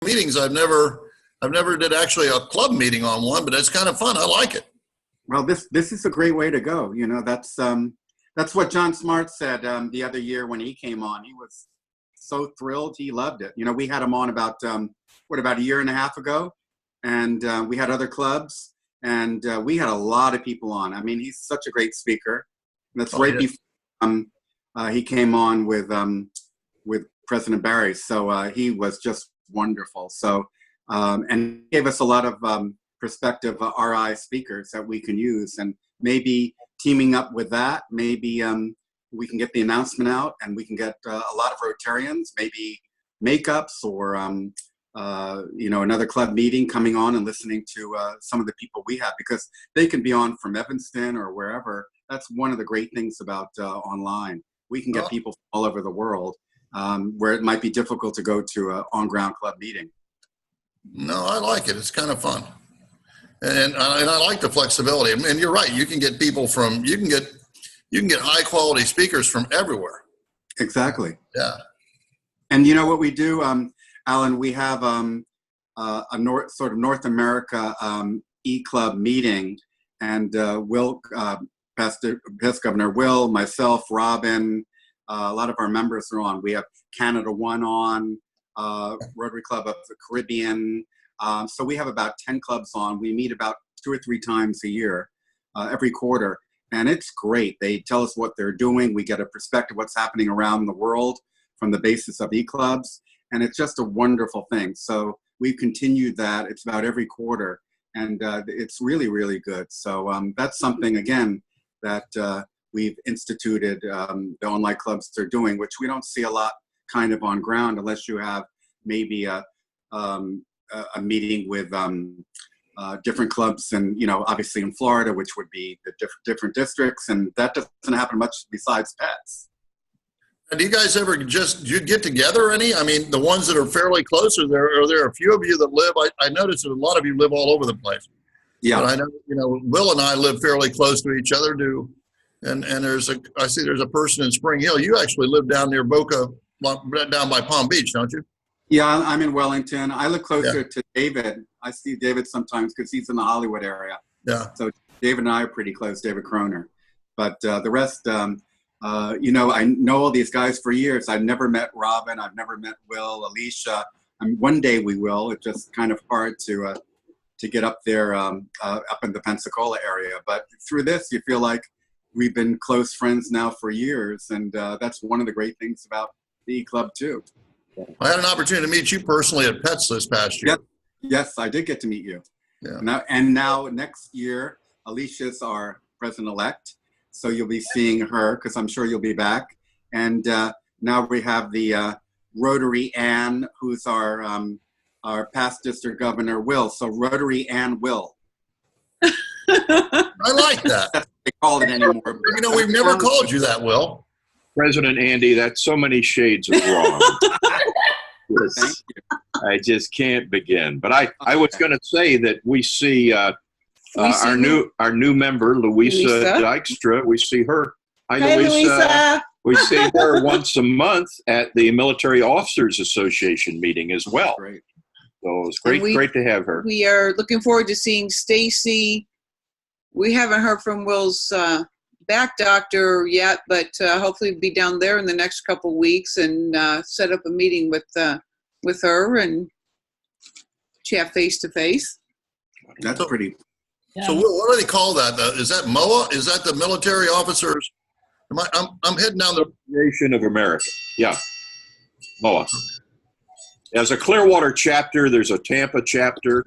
meetings. I've never did actually a club meeting on one, but it's kind of fun. I like it. Well, this is a great way to go. You know, that's what John Smart said the other year when he came on. He was so thrilled. He loved it. You know, we had him on about a year and a half ago, and we had other clubs, and we had a lot of people on. I mean, he's such a great speaker. And that's right before he came on with President Barry. So he was just wonderful. So and gave us a lot of prospective RI speakers that we can use, and maybe teaming up with that, maybe we can get the announcement out, and we can get a lot of Rotarians, maybe makeups or another club meeting coming on and listening to some of the people we have, because they can be on from Evanston or wherever. That's one of the great things about online. We can get people from all over the world where it might be difficult to go to an on-ground club meeting. No, I like it. It's kind of fun. And I like the flexibility. And you're right. You can get people from, you can get high quality speakers from everywhere. Exactly. Yeah. And you know what we do, Alan, we have a North America e-club meeting, and Will, past Governor Will, myself, Robin, a lot of our members are on. We have Canada One on, Rotary Club of the Caribbean. So we have about 10 clubs on. We meet about 2 or 3 times a year, every quarter. And it's great. They tell us what they're doing. We get a perspective of what's happening around the world from the basis of e-clubs. And it's just a wonderful thing. So we've continued that. It's about every quarter. And it's really, really good. So that's something, again, that we've instituted, the online clubs are doing, which we don't see a lot kind of on ground, unless you have maybe a meeting with different clubs, and obviously in Florida, which would be the different districts, and that doesn't happen much besides pets. And do you guys ever do you get together any? I mean, the ones that are fairly close, are there a few of you that live? I noticed that a lot of you live all over the place. Yeah. But I know, Will and I live fairly close to each other. And I see there's a person in Spring Hill. You actually live down near Boca, down by Palm Beach, don't you? Yeah, I'm in Wellington. I live closer to David. I see David sometimes because he's in the Hollywood area. Yeah. So David and I are pretty close, David Kroner. But the rest, I know all these guys for years. I've never met Robin. I've never met Will, Alicia. One day we will. It's just kind of hard to get up there, up in the Pensacola area. But through this, you feel like we've been close friends now for years. And that's one of the great things about the E-Club, too. I had an opportunity to meet you personally at PETS this past year. Yes, I did get to meet you. Yeah. Now next year, Alicia's our president-elect, so you'll be seeing her, because I'm sure you'll be back. And now we have the Rotary Ann, who's our past district governor, Will. So Rotary Ann Will. I like that. That's what they call it anymore. We've never called you that, Will. President Andy, that's so many shades of wrong. Thank you. I just can't begin. But I was going to say that we see our new member, Louisa Dykstra. We see her. Hi, Louisa. We see her once a month at the Military Officers Association meeting as well. Great. So it's great to have her. We are looking forward to seeing Stacy. We haven't heard from Will's back doctor yet, but hopefully we'll be down there in the next couple weeks and set up a meeting with her and chat face to face. That's pretty. Yeah. So what do they call that? Is that MOA? Is that the military officers? I'm heading down the Nation of America. Yeah, MOA. There's a Clearwater chapter. There's a Tampa chapter,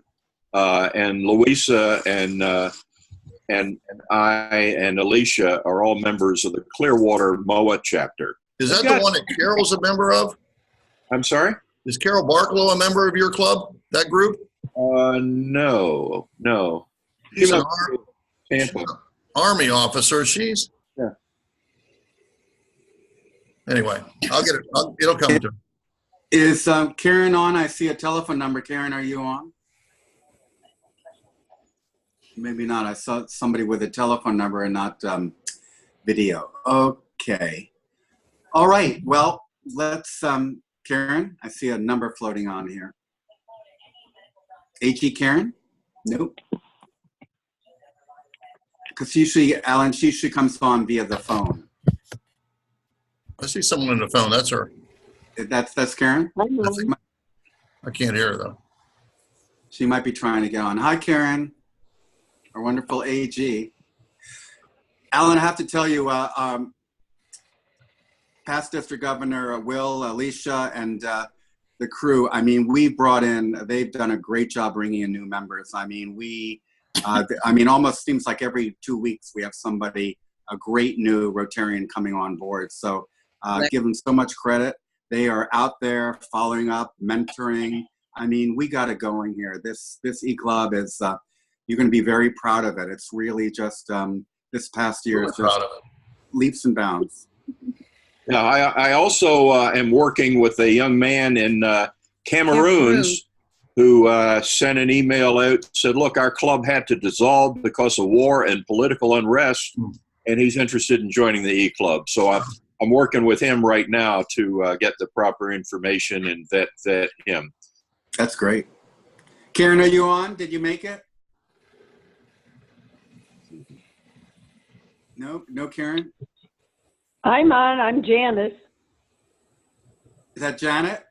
and Louisa and I and Alicia are all members of the Clearwater MOA chapter. Is that the one that Carol's a member of? I'm sorry? Is Carol Barklow a member of your club, that group? No. She's an Tampa. Army officer. Yeah. Anyway, I'll get it. It'll come to her. Is Karen on? I see a telephone number. Karen, are you on? Maybe not. I saw somebody with a telephone number and not video. Okay. All right. Well, let's, Karen, I see a number floating on here. AG Karen? Nope. Because usually, Alan, she usually comes on via the phone. I see someone on the phone. That's her. That's Karen? I can't hear her though. She might be trying to get on. Hi, Karen. Our wonderful AG. Alan, I have to tell you, past District Governor Will, Alicia, and the crew, I mean, they've done a great job bringing in new members. I mean, almost seems like every 2 weeks we have a great new Rotarian coming on board. So give them so much credit. They are out there following up, mentoring. I mean, we got it going here. This E-Club is, you're going to be very proud of it. It's really just, this past year is just leaps and bounds. Yeah, I also am working with a young man in Cameroon who sent an email out, said, look, our club had to dissolve because of war and political unrest, and he's interested in joining the E-Club. So I'm working with him right now to get the proper information and vet him. That's great. Karen, are you on? Did you make it? No, Karen? I'm on. I'm Janice. Is that Janet?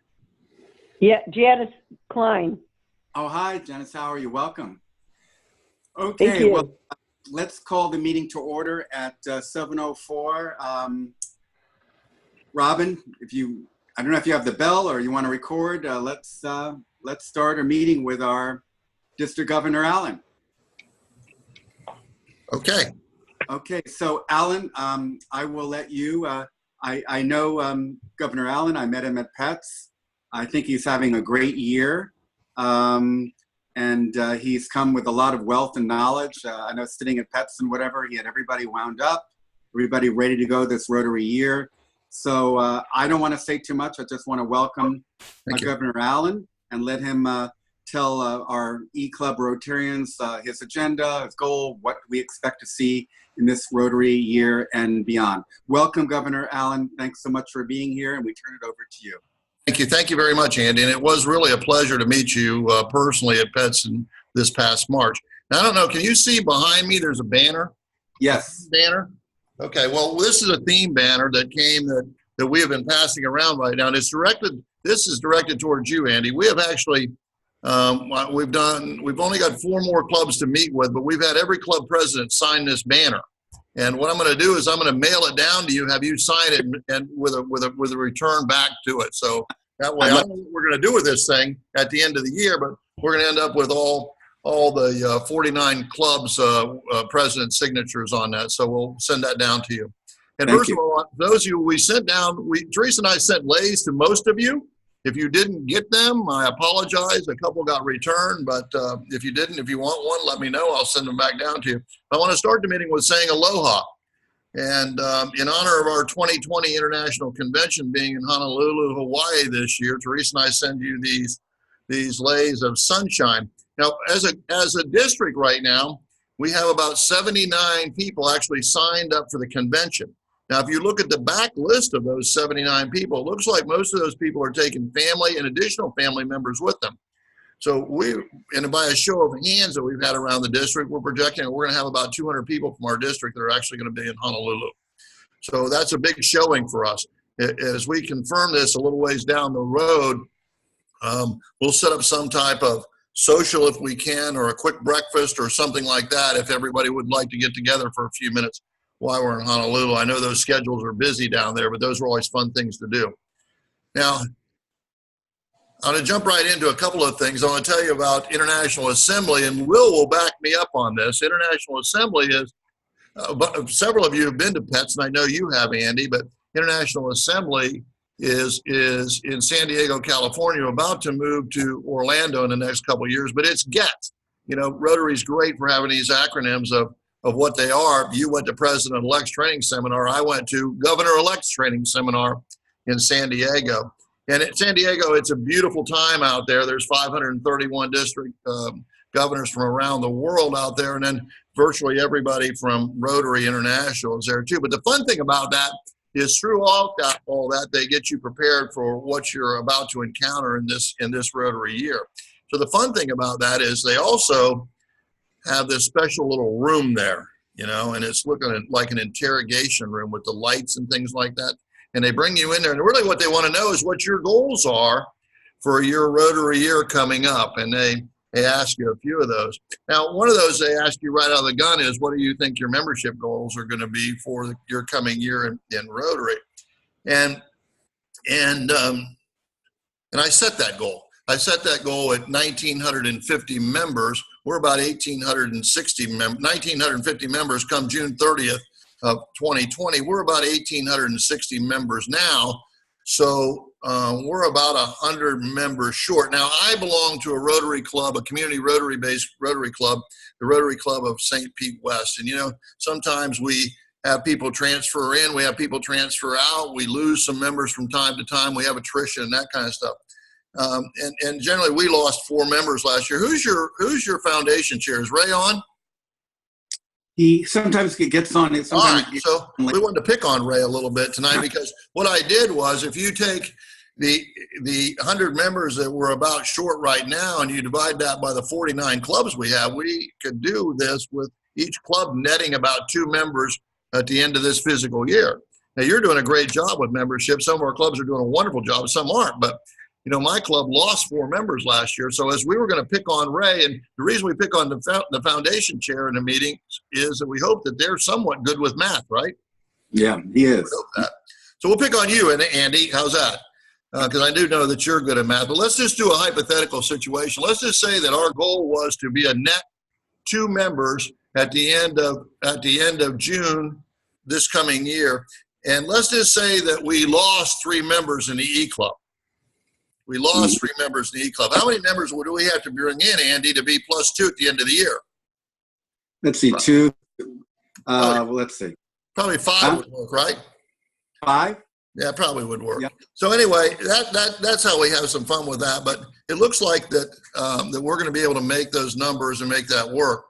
Yeah, Janice Klein. Oh, hi, Janice. How are you? Welcome. Thank Okay, you. well, let's call the meeting to order at 7:04. Robin, I don't know if you have the bell or you want to record. Let's start a meeting with our District Governor Allen. Okay. Okay, so Alan, I will let you. I know Governor Allen. I met him at PETS. I think he's having a great year, and he's come with a lot of wealth and knowledge. I know sitting at PETS and whatever, he had everybody wound up, everybody ready to go this Rotary year. So I don't want to say too much. I just want to welcome Governor Allen and let him tell our E-Club Rotarians his agenda, his goal, what we expect to see in this Rotary year and beyond. Welcome, Governor Allen. Thanks so much for being here, and we turn it over to you. Thank you. Thank you very much, Andy. And it was really a pleasure to meet you personally at PETS this past March. Now, I don't know, can you see behind me there's a banner? Yes. Banner? Okay, well, this is a theme banner that came that we have been passing around right now. And this is directed towards you, Andy. We have actually, we've only got 4 more clubs to meet with, but we've had every club president sign this banner. And what I'm going to do is I'm going to mail it down to you, have you sign it, and with a return back to it. So that way, I don't know what we're going to do with this thing at the end of the year, but we're going to end up with all the 49 clubs president signatures on that. So we'll send that down to you. And Thank first you. of all, those of you we sent down, Teresa and I sent lays to most of you. If you didn't get them, I apologize. A couple got returned, but if you want one, let me know. I'll send them back down to you. I want to start the meeting with saying aloha. And in honor of our 2020 International Convention being in Honolulu, Hawaii this year, Teresa and I send you these lays of sunshine. Now, as a district right now, we have about 79 people actually signed up for the convention. Now, if you look at the back list of those 79 people, it looks like most of those people are taking family and additional family members with them. So and by a show of hands that we've had around the district, we're projecting we're going to have about 200 people from our district that are actually going to be in Honolulu. So that's a big showing for us. As we confirm this a little ways down the road, we'll set up some type of social if we can, or a quick breakfast or something like that if everybody would like to get together for a few minutes while we're in Honolulu. I know those schedules are busy down there, but those are always fun things to do. Now, I'm going to jump right into a couple of things. I want to tell you about International Assembly, and will back me up on this. International Assembly is, several of you have been to PETS, and I know you have, Andy, but International Assembly is in San Diego, California, about to move to Orlando in the next couple of years, but it's GET. You know, Rotary's great for having these acronyms of what they are. You went to President-elect's training seminar. I went to Governor-elect's training seminar in San Diego. And at San Diego, it's a beautiful time out there. There's 531 district governors from around the world out there, and then virtually everybody from Rotary International is there too. But the fun thing about that is through all that, they get you prepared for what you're about to encounter in this Rotary year. So the fun thing about that is they also have this special little room there, you know, and it's looking at like an interrogation room with the lights and things like that. And they bring you in there, and really what they want to know is what your goals are for your Rotary year coming up. And they ask you a few of those. Now, one of those they ask you right out of the gun is, what do you think your membership goals are going to be for your coming year in Rotary? And I set that goal. I set that goal at 1,950 members. We're about 1,950 members come June 30th of 2020. We're about 1,860 members now. So we're about 100 members short. Now, I belong to a Rotary Club, a community Rotary-based Rotary Club, the Rotary Club of St. Pete West. And, you know, sometimes we have people transfer in, we have people transfer out, we lose some members from time to time, we have attrition and that kind of stuff. And generally, we lost 4 members last year. Who's your foundation chair? Is Ray on? He sometimes gets on it. All right, so we wanted to pick on Ray a little bit tonight, because what I did was, if you take the 100 members that we're about short right now, and you divide that by the 49 clubs we have, we could do this with each club netting about 2 members at the end of this physical year. Now, you're doing a great job with membership. Some of our clubs are doing a wonderful job, some aren't, but you know, my club lost 4 members last year. So as we were going to pick on Ray, and the reason we pick on the foundation chair in the meeting is that we hope that they're somewhat good with math, right? Yeah, he is. We hope that. So we'll pick on you, and Andy. How's that? Because I do know that you're good at math. But let's just do a hypothetical situation. Let's just say that our goal was to be a net 2 members at the end of June this coming year. And let's just say that we lost 3 members in the E Club. We lost 3 members in the E Club. How many members do we have to bring in, Andy, to be +2 at the end of the year? Let's see, 2. Well, let's see. Probably 5 would work, right? 5? Yeah, probably would work. Yep. So anyway, that's how we have some fun with that. But it looks like that we're going to be able to make those numbers and make that work.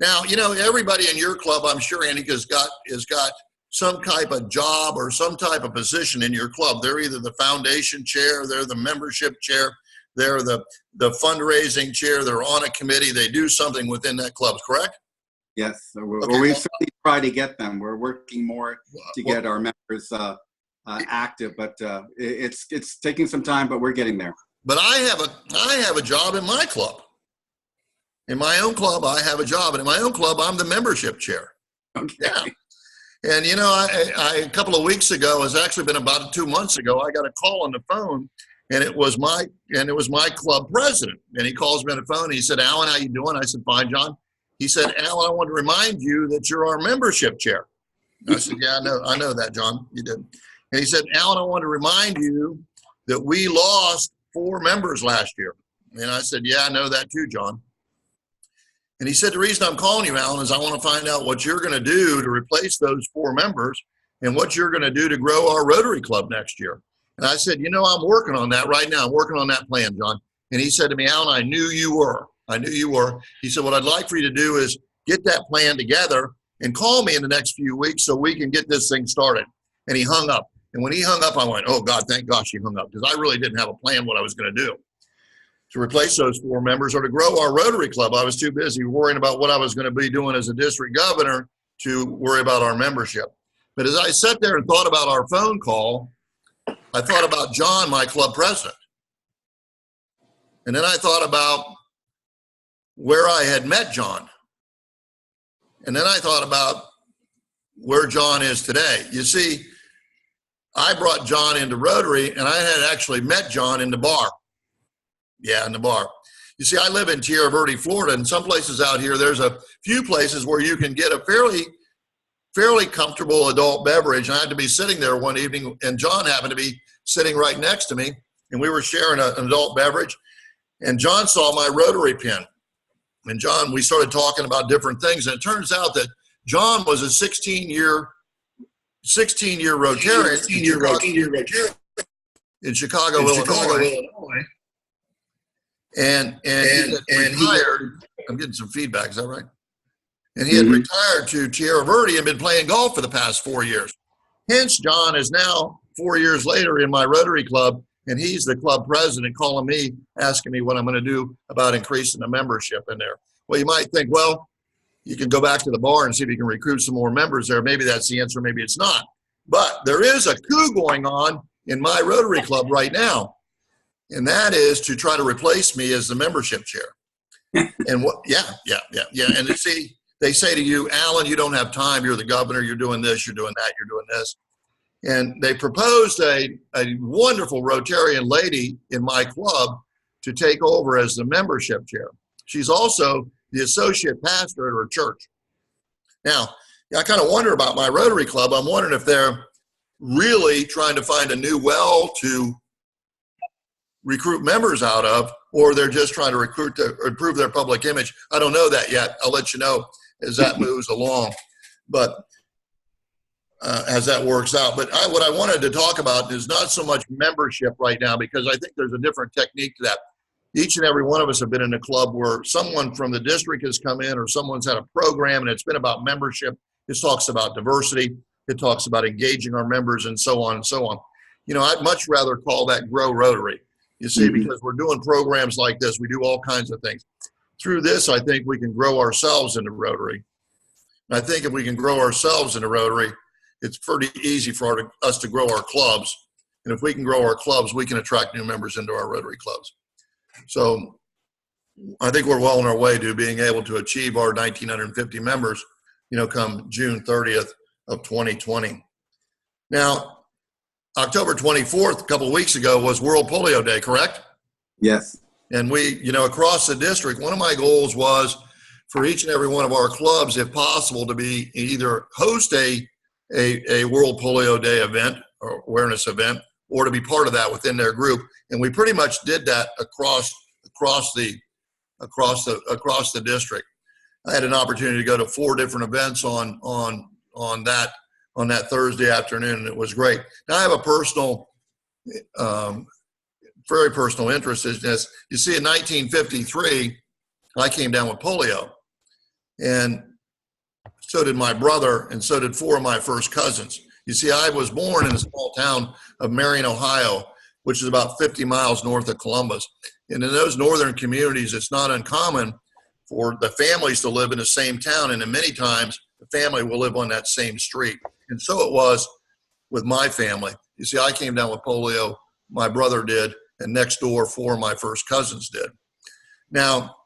Now, you know, everybody in your club, I'm sure, Andy, has got some type of job or some type of position in your club. They're either the foundation chair, they're the membership chair, they're the fundraising chair, they're on a committee, they do something within that club, correct? Yes. So we Okay. certainly try to get them. We're working more to get our members active, but it's taking some time, but we're getting there. But I have a job in my club. In my own club, I have a job, and in my own club, I'm the membership chair. Okay. Yeah. And you know, I a couple of weeks ago, it's actually been about 2 months ago, I got a call on the phone, and it was my club president. And he calls me on the phone, and he said, "Alan, how you doing?" I said, "Fine, John." He said, "Alan, I want to remind you that you're our membership chair." I said, "Yeah, I know that, John. You did." And he said, "Alan, I want to remind you that we lost 4 members last year." And I said, "Yeah, I know that too, John." And he said, "The reason I'm calling you, Alan, is I want to find out what you're going to do to replace those 4 members and what you're going to do to grow our Rotary Club next year." And I said, "You know, I'm working on that right now. I'm working on that plan, John." And he said to me, "Alan, I knew you were. I knew you were." He said, "What I'd like for you to do is get that plan together and call me in the next few weeks so we can get this thing started." And he hung up. And when he hung up, I went, "Oh, God, thank gosh he hung up," because I really didn't have a plan what I was going to do to replace those 4 members or to grow our Rotary Club. I was too busy worrying about what I was going to be doing as a district governor to worry about our membership. But as I sat there and thought about our phone call, I thought about John, my club president. And then I thought about where I had met John. And then I thought about where John is today. You see, I brought John into Rotary, and I had actually met John in the bar. Yeah, in the bar. You see, I live in Tierra Verde, Florida, and some places out here, there's a few places where you can get a fairly comfortable adult beverage. And I had to be sitting there one evening, and John happened to be sitting right next to me, and we were sharing an adult beverage. And John saw my Rotary pin. And John, we started talking about different things, and it turns out that John was a 16-year Rotarian in Chicago, Illinois. And he had retired. I'm getting some feedback. Is that right? And he had retired to Tierra Verde and been playing golf for the past 4 years. Hence, John is now 4 years later in my Rotary Club, and he's the club president calling me, asking me what I'm going to do about increasing the membership in there. Well, you might think, well, you can go back to the bar and see if you can recruit some more members there. Maybe that's the answer, maybe it's not. But there is a coup going on in my Rotary Club right now, and that is to try to replace me as the membership chair. And what? Yeah. And see, they say to you, Alan, you don't have time. You're the governor. You're doing this. You're doing that. You're doing this. And they proposed a wonderful Rotarian lady in my club to take over as the membership chair. She's also the associate pastor at her church. Now, I kind of wonder about my Rotary Club. I'm wondering if they're really trying to find a new well to recruit members out of, or they're just trying to recruit to improve their public image. I don't know that yet. I'll let you know as that moves along, but as that works out. But what I wanted to talk about is not so much membership right now, because I think there's a different technique to that. Each and every one of us have been in a club where someone from the district has come in, or someone's had a program, and it's been about membership. It talks about diversity. It talks about engaging our members, and so on and so on. You know, I'd much rather call that Grow Rotary. You see, because we're doing programs like this, we do all kinds of things. Through this, I think we can grow ourselves into Rotary. And I think if we can grow ourselves into Rotary, it's pretty easy for us to grow our clubs. And if we can grow our clubs, we can attract new members into our Rotary clubs. So I think we're well on our way to being able to achieve our 1,950 members, come June 30th of 2020. Now, October 24th, a couple of weeks ago, was World Polio Day, correct? Yes. And we, across the district, one of my goals was for each and every one of our clubs, if possible, to be either host a World Polio Day event or awareness event, or to be part of that within their group. And we pretty much did that across the district. I had an opportunity to go to 4 different events on that Thursday afternoon, and it was great. Now, I have a personal, very personal interest in this. You see, in 1953, I came down with polio, and so did my brother, and so did 4 of my first cousins. You see, I was born in a small town of Marion, Ohio, which is about 50 miles north of Columbus. And in those northern communities, it's not uncommon for the families to live in the same town, and then many times the family will live on that same street. And so it was with my family. You see, I came down with polio, my brother did, and next door 4 of my first cousins did. Now,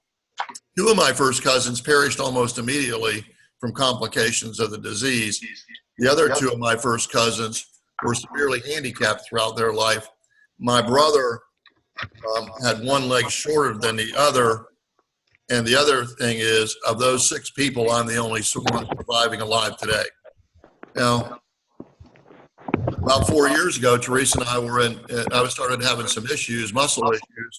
2 of my first cousins perished almost immediately from complications of the disease. The other 2 of my first cousins were severely handicapped throughout their life. My brother had 1 leg shorter than the other. And the other thing is, of those 6 people, I'm the only one surviving alive today. Now, about 4 years ago, Teresa and I started having some issues, muscle issues.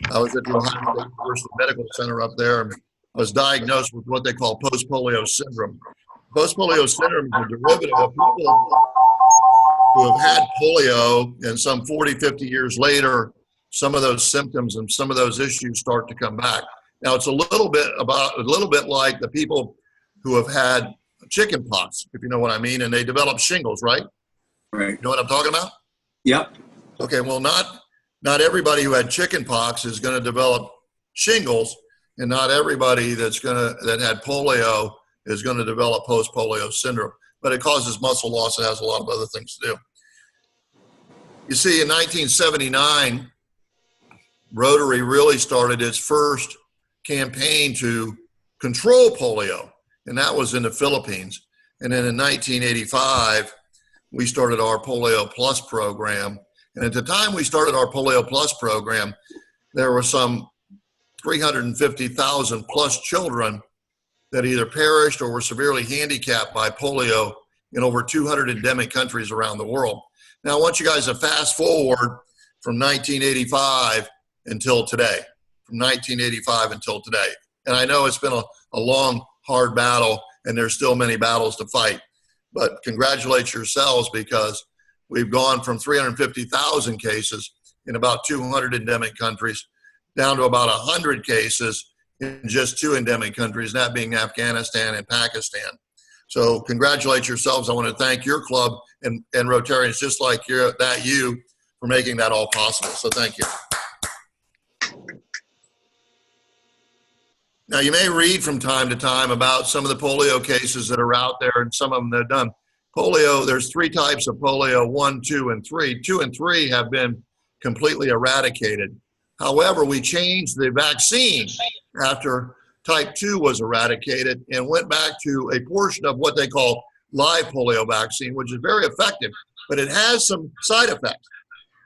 And I was at the Ohio State University Medical Center up there, and I was diagnosed with what they call post-polio syndrome. Post-polio syndrome is a derivative of people who have had polio, and some 40, 50 years later, some of those symptoms and some of those issues start to come back. Now, it's a little bit like the people who have had chicken pox, if you know what I mean, and they develop shingles, right? Right. You know what I'm talking about? Yep. Okay, well, not everybody who had chicken pox is going to develop shingles, and not everybody that had polio is going to develop post-polio syndrome. But it causes muscle loss. It has a lot of other things to do. You see, in 1979, Rotary really started its first campaign to control polio, and that was in the Philippines. And then in 1985, we started our Polio Plus program. And at the time we started our Polio Plus program, there were some 350,000 plus children that either perished or were severely handicapped by polio in over 200 endemic countries around the world. Now, I want you guys to fast forward from 1985 until today, And I know it's been a long, hard battle, and there's still many battles to fight. But congratulate yourselves, because we've gone from 350,000 cases in about 200 endemic countries down to about 100 cases in just 2 endemic countries, that being Afghanistan and Pakistan. So congratulate yourselves. I want to thank your club and Rotarians just like you for making that all possible. So thank you. Now, you may read from time to time about some of the polio cases that are out there, and some of them that are done. Polio, there's 3 types of polio, 1, 2, and 3. 2 and 3 have been completely eradicated. However, we changed the vaccine after type 2 was eradicated and went back to a portion of what they call live polio vaccine, which is very effective, but it has some side effects.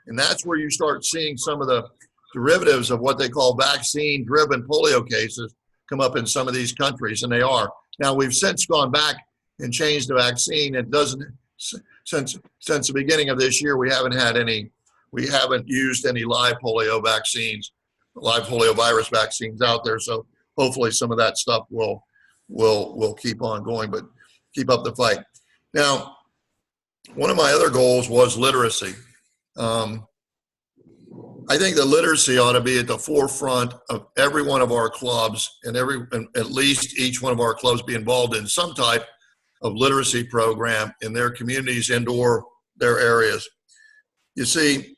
And that's where you start seeing some of the derivatives of what they call vaccine-driven polio cases come up in some of these countries, and they are. Now, we've since gone back and changed the vaccine. It doesn't, since the beginning of this year, we haven't used any live polio vaccines, live polio virus vaccines out there. So hopefully some of that stuff will keep on going, but keep up the fight. Now, one of my other goals was literacy. I think the literacy ought to be at the forefront of every one of our clubs, and at least each one of our clubs be involved in some type of literacy program in their communities and/or their areas. You see,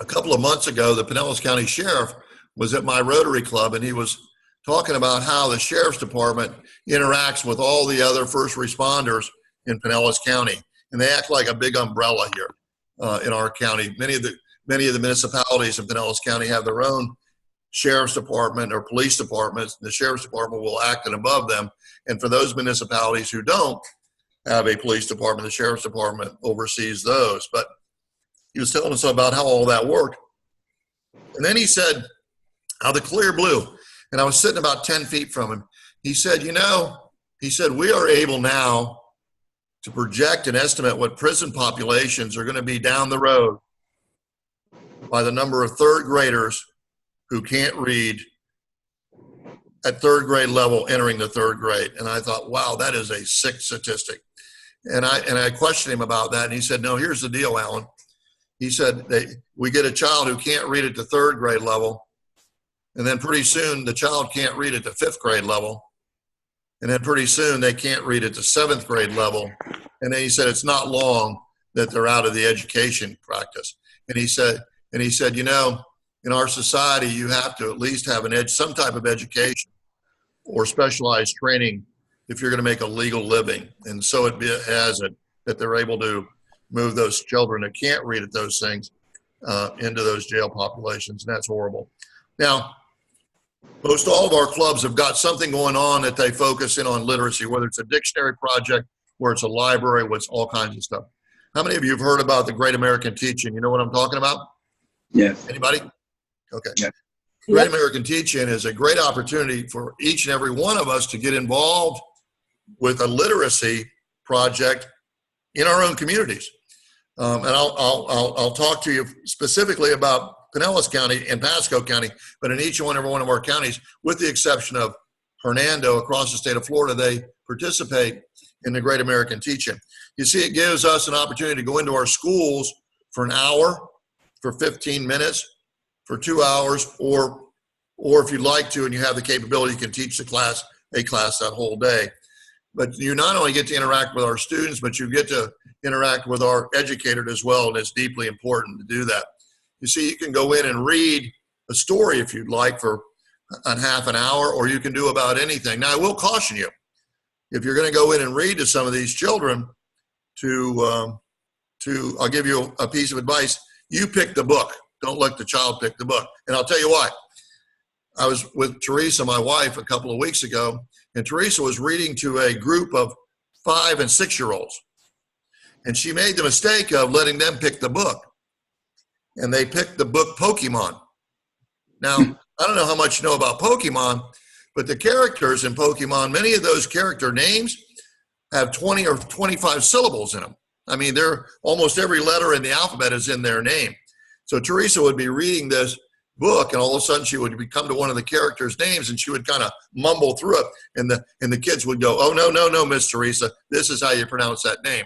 a couple of months ago, the Pinellas County Sheriff was at my Rotary Club, and he was talking about how the Sheriff's Department interacts with all the other first responders in Pinellas County, and they act like a big umbrella here in our county. Many of the municipalities in Pinellas County have their own sheriff's department or police departments. The sheriff's department will act above them. And for those municipalities who don't have a police department, the sheriff's department oversees those. But he was telling us about how all that worked. And then he said how the clear blue, and I was sitting about 10 feet from him. He said, we are able now to project and estimate what prison populations are going to be down the road by the number of third graders who can't read at third grade level entering the third grade. And I thought, wow, that is a sick statistic. And I questioned him about that. And he said, no, here's the deal, Alan. He said, we get a child who can't read at the third grade level. And then pretty soon the child can't read at the fifth grade level. And then pretty soon they can't read at the seventh grade level. And then he said, it's not long that they're out of the education practice. And he said, in our society, you have to at least have some type of education or specialized training if you're going to make a legal living. And so it has it that they're able to move those children that can't read at those things into those jail populations. And that's horrible. Now, most all of our clubs have got something going on that they focus in on literacy, whether it's a dictionary project, where it's a library, where it's all kinds of stuff. How many of you have heard about the Great American Teach-In? You know what I'm talking about? Yes. Anybody? Okay. Yes. Great American Teach-In is a great opportunity for each and every one of us to get involved with a literacy project in our own communities. And I'll talk to you specifically about Pinellas County and Pasco County, but in each and every one of our counties, with the exception of Hernando across the state of Florida, they participate in the Great American Teach-In. You see, it gives us an opportunity to go into our schools for an hour, for 15 minutes, for 2 hours, or if you'd like to and you have the capability, you can teach a class that whole day. But you not only get to interact with our students, but you get to interact with our educators as well, and it's deeply important to do that. You see, you can go in and read a story if you'd like for a half an hour, or you can do about anything. Now, I will caution you, if you're going to go in and read to some of these children, I'll give you a piece of advice. You pick the book. Don't let the child pick the book. And I'll tell you why. I was with Teresa, my wife, a couple of weeks ago, and Teresa was reading to a group of 5- and 6-year-olds. And she made the mistake of letting them pick the book. And they picked the book Pokemon. Now, I don't know how much you know about Pokemon, but the characters in Pokemon, many of those character names have 20 or 25 syllables in them. I mean, almost every letter in the alphabet is in their name. So Teresa would be reading this book, and all of a sudden she would come to one of the characters' names, and she would kind of mumble through it, and the kids would go, "Oh, no, Miss Teresa, this is how you pronounce that name."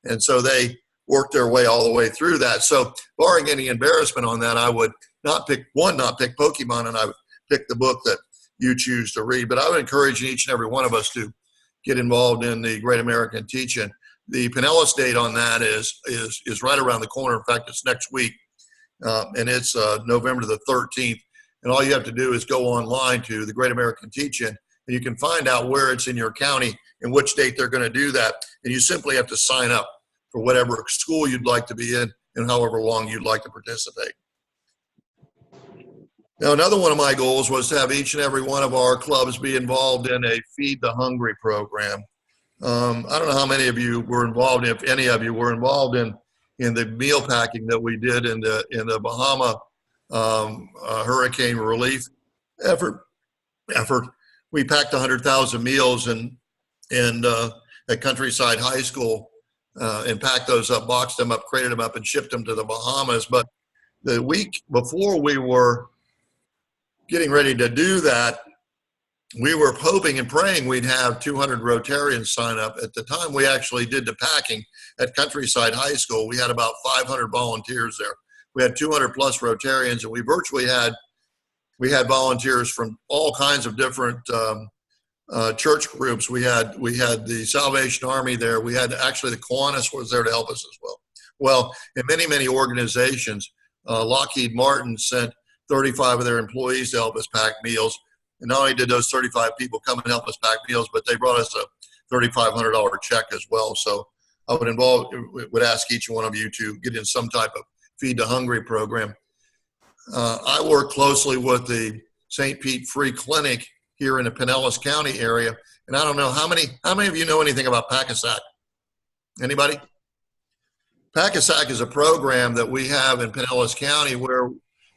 And so they worked their way all the way through that. So barring any embarrassment on that, I would not pick Pokemon, and I would pick the book that you choose to read. But I would encourage each and every one of us to get involved in the Great American Teach-In. The Pinellas date on that is right around the corner. In fact, it's next week. and it's November the 13th. And all you have to do is go online to the Great American Teach-In, and you can find out where it's in your county and which date they're going to do that. And you simply have to sign up for whatever school you'd like to be in and however long you'd like to participate. Now, another one of my goals was to have each and every one of our clubs be involved in a Feed the Hungry program. I don't know how many of you were involved, if any of you were involved in the meal packing that we did in the Bahama hurricane relief effort. We packed 100,000 meals at Countryside High School and packed those up, boxed them up, crated them up, and shipped them to the Bahamas. But the week before we were getting ready to do that, we were hoping and praying we'd have 200 Rotarians sign up. At the time we actually did the packing at Countryside High School, we had about 500 volunteers there. We had 200 plus Rotarians, and we virtually had volunteers from all kinds of different church groups. We had the Salvation Army there. We had actually the Kiwanis was there to help us as well. Well, and many organizations. Lockheed Martin sent 35 of their employees to help us pack meals. And not only did those 35 people come and help us pack meals, but they brought us a $3,500 check as well. So I would ask each one of you to get in some type of Feed the Hungry program. I work closely with the St. Pete Free Clinic here in the Pinellas County area. And I don't know how many of you know anything about Pack-A-Sack? Anybody? Pack-A-Sack is a program that we have in Pinellas County where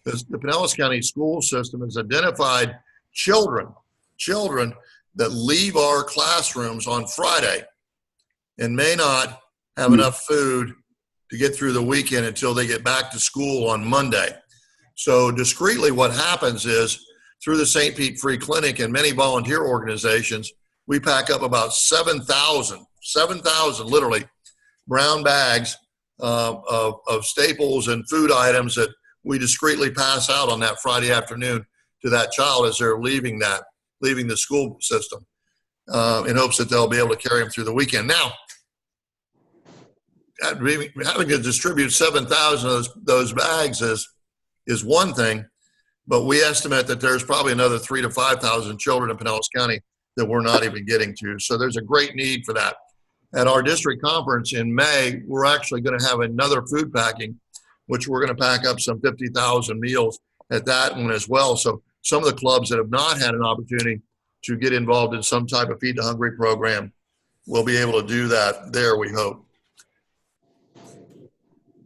the Pinellas County school system has identified children that leave our classrooms on Friday and may not have enough food to get through the weekend until they get back to school on Monday. So discreetly what happens is through the St. Pete Free Clinic and many volunteer organizations, we pack up about 7,000 literally brown bags of staples and food items that we discreetly pass out on that Friday afternoon to that child as they're leaving the school system in hopes that they'll be able to carry them through the weekend. Now, having to distribute 7,000 of those bags is one thing, but we estimate that there's probably another 3,000 to 5,000 children in Pinellas County that we're not even getting to. So there's a great need for that. At our district conference in May, we're actually going to have another food packing, which we're going to pack up some 50,000 meals at that one as well. So some of the clubs that have not had an opportunity to get involved in some type of Feed the Hungry program will be able to do that there, we hope.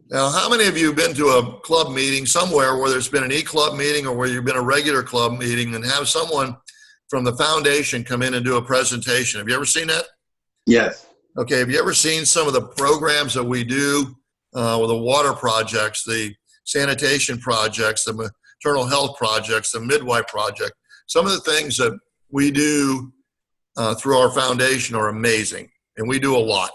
Now, how many of you have been to a club meeting somewhere where there's been an e-club meeting or where you've been a regular club meeting and have someone from the foundation come in and do a presentation? Have you ever seen that? Yes. Okay, have you ever seen some of the programs that we do with the water projects, the sanitation projects, the maternal health projects, the midwife project? Some of the things that we do through our foundation are amazing, and we do a lot.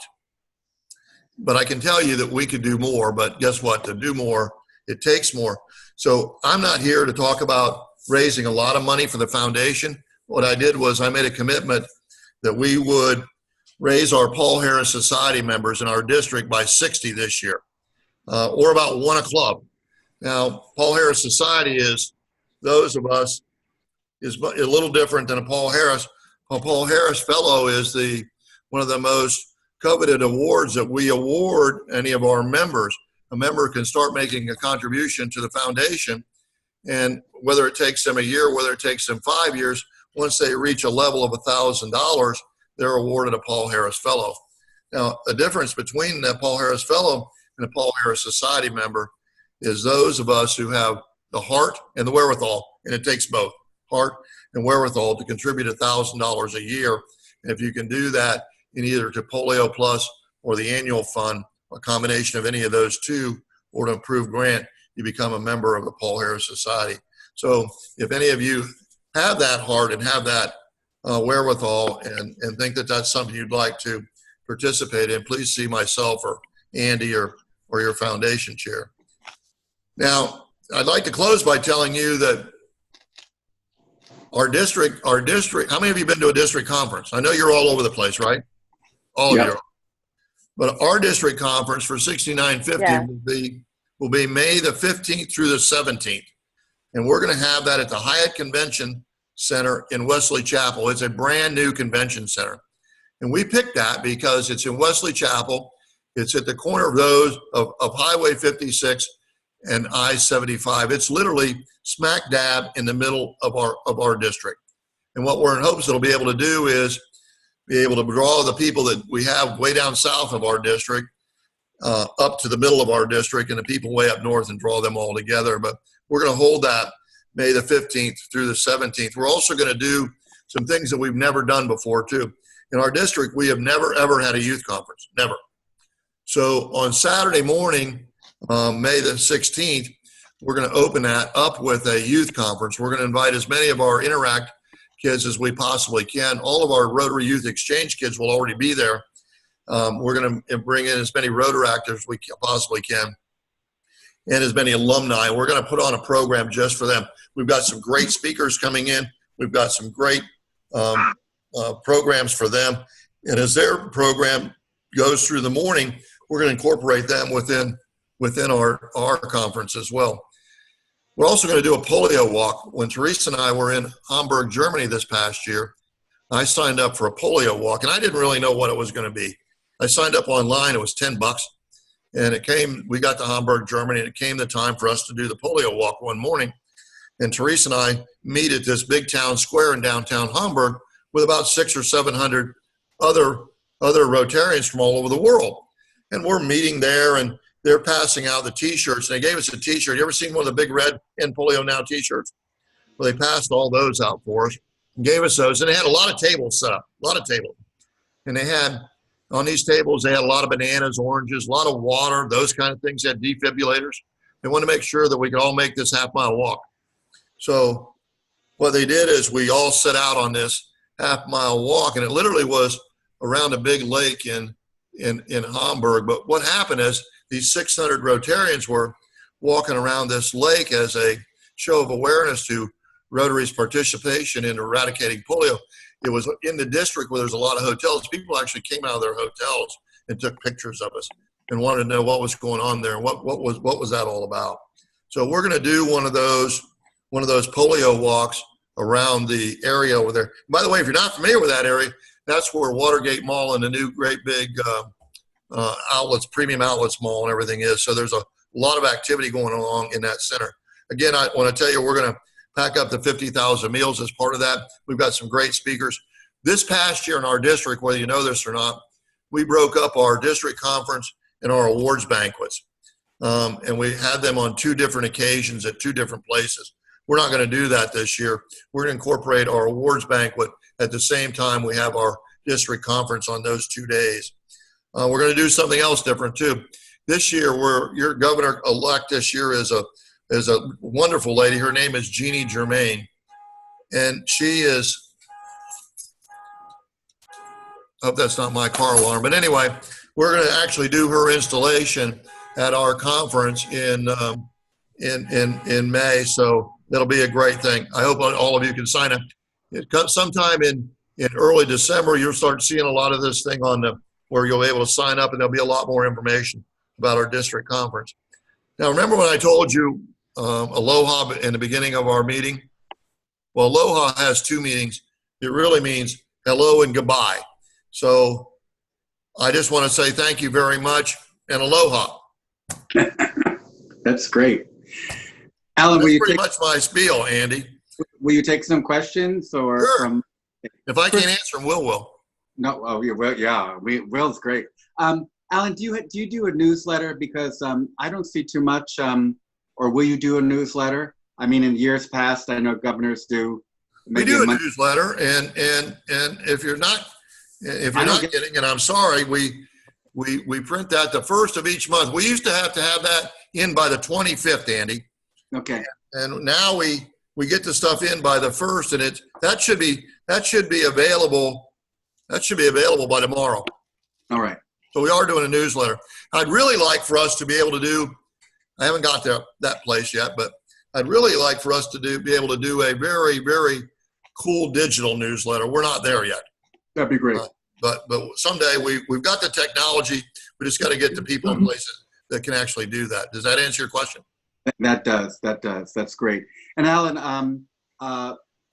But I can tell you that we could do more, but guess what? To do more, it takes more. So I'm not here to talk about raising a lot of money for the foundation. What I did was I made a commitment that we would raise our Paul Harris Society members in our district by 60 this year, or about one a club. Now, Paul Harris Society is those of us is a little different than a Paul Harris. A Paul Harris Fellow is one of the most coveted awards that we award any of our members. A member can start making a contribution to the foundation, and whether it takes them a year, whether it takes them 5 years, once they reach a level of $1,000, they're awarded a Paul Harris Fellow. Now, the difference between the Paul Harris Fellow and a Paul Harris Society member is those of us who have the heart and the wherewithal, and it takes both heart and wherewithal to contribute $1,000 a year. And if you can do that in either to Polio Plus or the annual fund, a combination of any of those two, or to approved grant, you become a member of the Paul Harris Society. So if any of you have that heart and have that wherewithal and think that that's something you'd like to participate in, please see myself or Andy or your foundation chair. Now, I'd like to close by telling you that our district, how many of you been to a district conference? I know you're all over the place, right? All of you. But our district conference for 6950 Yeah. will be May the 15th through the 17th. And we're going to have that at the Hyatt Convention Center in Wesley Chapel. It's a brand new convention center. And we picked that because it's in Wesley Chapel. It's at the corner of of Highway 56 and I-75. It's literally smack dab in the middle of our district. And what we're in hopes it'll be able to do is be able to draw the people that we have way down south of our district up to the middle of our district and the people way up north and draw them all together. But we're going to hold that May the 15th through the 17th. We're also going to do some things that we've never done before too. In our district, we have never, ever had a youth conference, never. So on Saturday morning, May the 16th, we're going to open that up with a youth conference. We're going to invite as many of our Interact kids as we possibly can. All of our Rotary Youth Exchange kids will already be there. We're going to bring in as many Rotaractors as we possibly can and as many alumni. We're going to put on a program just for them. We've got some great speakers coming in. We've got some great programs for them. And as their program goes through the morning, we're going to incorporate them within our conference as well. We're also going to do a polio walk. When Teresa and I were in Hamburg, Germany this past year, I signed up for a polio walk, and I didn't really know what it was going to be. I signed up online. It was $10. And we got to Hamburg, Germany, and it came the time for us to do the polio walk one morning. And Teresa and I meet at this big town square in downtown Hamburg with about 600 or 700 other Rotarians from all over the world. And we're meeting there, and they're passing out the T-shirts. And they gave us a T-shirt. You ever seen one of the big red End Polio Now T-shirts? Well, they passed all those out for us and gave us those. And they had a lot of tables set up, a lot of tables. And they had, on these tables, they had a lot of bananas, oranges, a lot of water, those kind of things. They had defibrillators. They wanted to make sure that we could all make this half-mile walk. So what they did is we all set out on this half-mile walk, and it literally was around a big lake in Hamburg. But what happened is these 600 Rotarians were walking around this lake as a show of awareness to Rotary's participation in eradicating polio. It was in the district where there's a lot of hotels. People actually came out of their hotels and took pictures of us and wanted to know what was going on there and what was that all about. So we're going to do one of those polio walks around the area over there. By the way, if you're not familiar with that area, that's where Watergate Mall and the new great big outlets, premium outlets mall and everything is. So there's a lot of activity going on in that center. Again, I want to tell you, we're going to pack up the 50,000 meals as part of that. We've got some great speakers. This past year in our district, whether you know this or not, we broke up our district conference and our awards banquets. And we had them on 2 different occasions at 2 different places. We're not going to do that this year. We're going to incorporate our awards banquet at the same time we have our district conference on those 2 days. We're going to do something else different too. This year, your governor-elect this year is a wonderful lady. Her name is Jeannie Germain. And she is, hope that's not my car alarm. But anyway, we're going to actually do her installation at our conference in May. So that'll be a great thing. I hope all of you can sign up. Sometime in early December, you'll start seeing a lot of this thing where you'll be able to sign up, and there'll be a lot more information about our district conference. Now, remember when I told you Aloha in the beginning of our meeting? Well, Aloha has 2 meanings. It really means hello and goodbye. So I just want to say thank you very much and aloha. That's great. Alan, That's pretty much my spiel, Andy. Will you take some questions or Sure. from? If I can't answer them, Will will. No, oh, Will's great. Alan, do you do a newsletter? Because I don't see too much. Or will you do a newsletter? I mean, in years past, I know governors do. We do a newsletter, and if you're not getting it, I'm sorry. We print that the first of each month. We used to have that in by the 25th, Andy. Okay. And now we get the stuff in by the 1st, and that should be available. That should be available by tomorrow. All right. So we are doing a newsletter. I'd really like for us to be able to do. I haven't got to that place yet, but I'd really like for us to be able to do a very, very cool digital newsletter. We're not there yet. That'd be great. But someday we've got the technology. We just got to get the people in places. that can actually do that. Does that answer your question? That does. That's great. And Alan,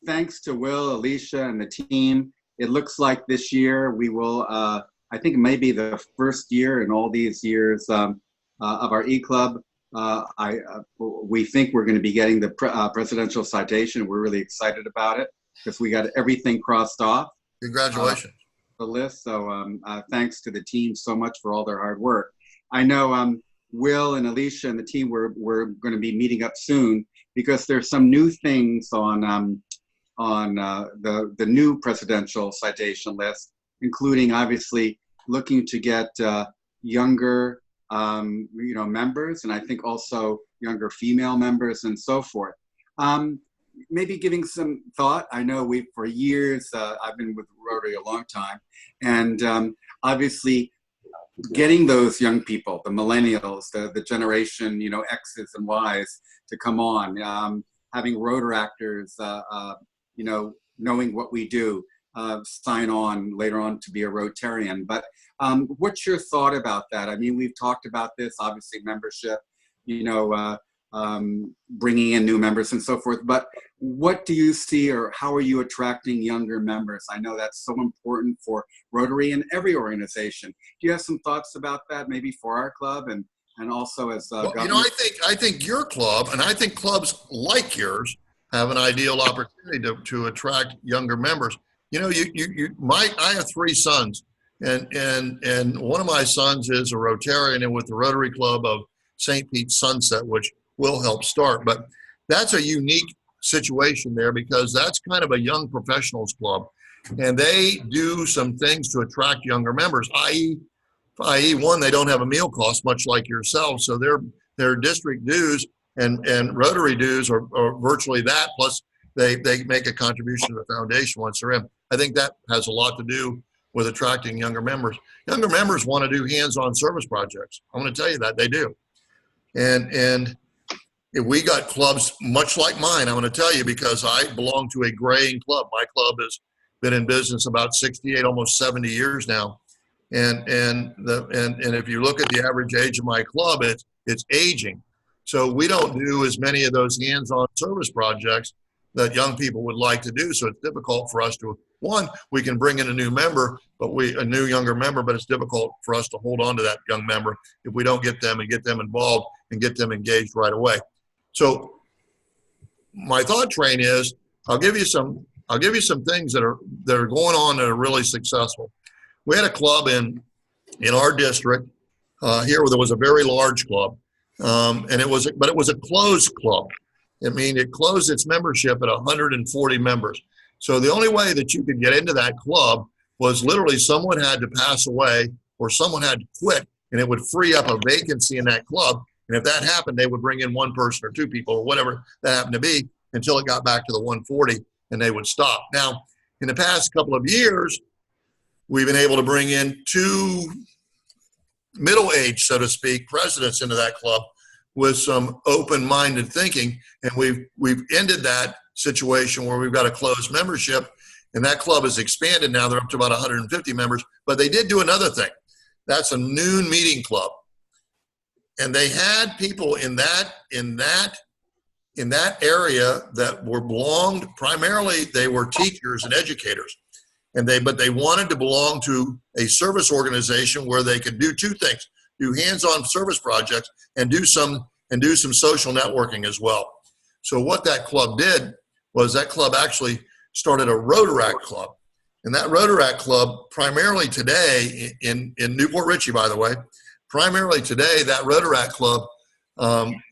thanks to Will, Alicia, and the team. It looks like this year we will, I think maybe the first year in all these years of our E-Club. We think we're going to be getting the presidential citation. We're really excited about it because we got everything crossed off. Congratulations. The list. So thanks to the team so much for all their hard work. I know Will and Alicia and the team, we're going to be meeting up soon because there's some new things on the new presidential citation list, including obviously looking to get younger members, and I think also younger female members and so forth. Maybe giving some thought. I know for years, I've been with Rotary a long time, and obviously getting those young people, the millennials, the generation, X's and Y's to come on, having Rotaractors, knowing what we do, sign on later on to be a Rotarian. But what's your thought about that? I mean, we've talked about this, obviously membership, bringing in new members and so forth. But what do you see, or how are you attracting younger members? I know that's so important for Rotary and every organization. Do you have some thoughts about that, maybe for our club and also as I think your club, and I think clubs like yours, have an ideal opportunity to attract younger members. I have 3 sons, and one of my sons is a Rotarian and with the Rotary Club of St. Pete Sunset, which will help start. But that's a unique situation there because that's kind of a young professionals club, and they do some things to attract younger members, i.e. one, they don't have a meal cost, much like yourself, so their district dues and Rotary dues are virtually that, plus they make a contribution to the foundation once they're in. I think that has a lot to do with attracting younger members. Younger members want to do hands-on service projects. I'm going to tell you that they do. And if we got clubs much like mine, I'm going to tell you, because I belong to a graying club. My club has been in business about 68, almost 70 years now. And if you look at the average age of my club, it's aging. So we don't do as many of those hands-on service projects that young people would like to do. So it's difficult for us to, one, we can bring in a new member, a new younger member, but it's difficult for us to hold on to that young member if we don't get them involved and get them engaged right away. So my thought train is, I'll give you some things that are going on that are really successful. We had a club in our district here where there was a very large club, but it was a closed club. I mean, it closed its membership at 140 members. So the only way that you could get into that club was literally someone had to pass away or someone had to quit, and it would free up a vacancy in that club. And if that happened, they would bring in 1 person or 2 people or whatever that happened to be until it got back to the 140, and they would stop. Now, in the past couple of years, we've been able to bring in 2 middle-aged, so to speak, presidents into that club with some open-minded thinking, and we've ended that situation where we've got a closed membership, and that club has expanded now. They're up to about 150 members, but they did do another thing. That's a noon meeting club, and they had people in that area that belonged primarily. They were teachers and educators, but they wanted to belong to a service organization where they could do 2 things: do hands-on service projects and do some social networking as well. So what that club did was that club actually started a Rotaract club. And that Rotaract club, primarily today in Newport Richey, by the way, primarily today, that Rotaract club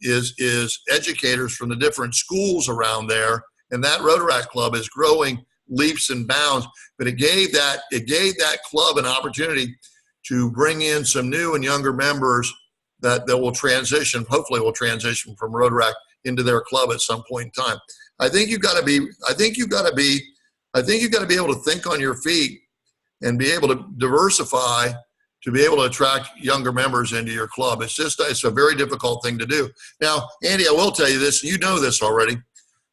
is educators from the different schools around there. And that Rotaract club is growing leaps and bounds, but it gave that club an opportunity to bring in some new and younger members that will transition, hopefully will transition from Rotaract into their club at some point in time. I think you've got to be able to think on your feet and be able to diversify to be able to attract younger members into your club. It's a very difficult thing to do. Now, Andy, I will tell you this, you know this already.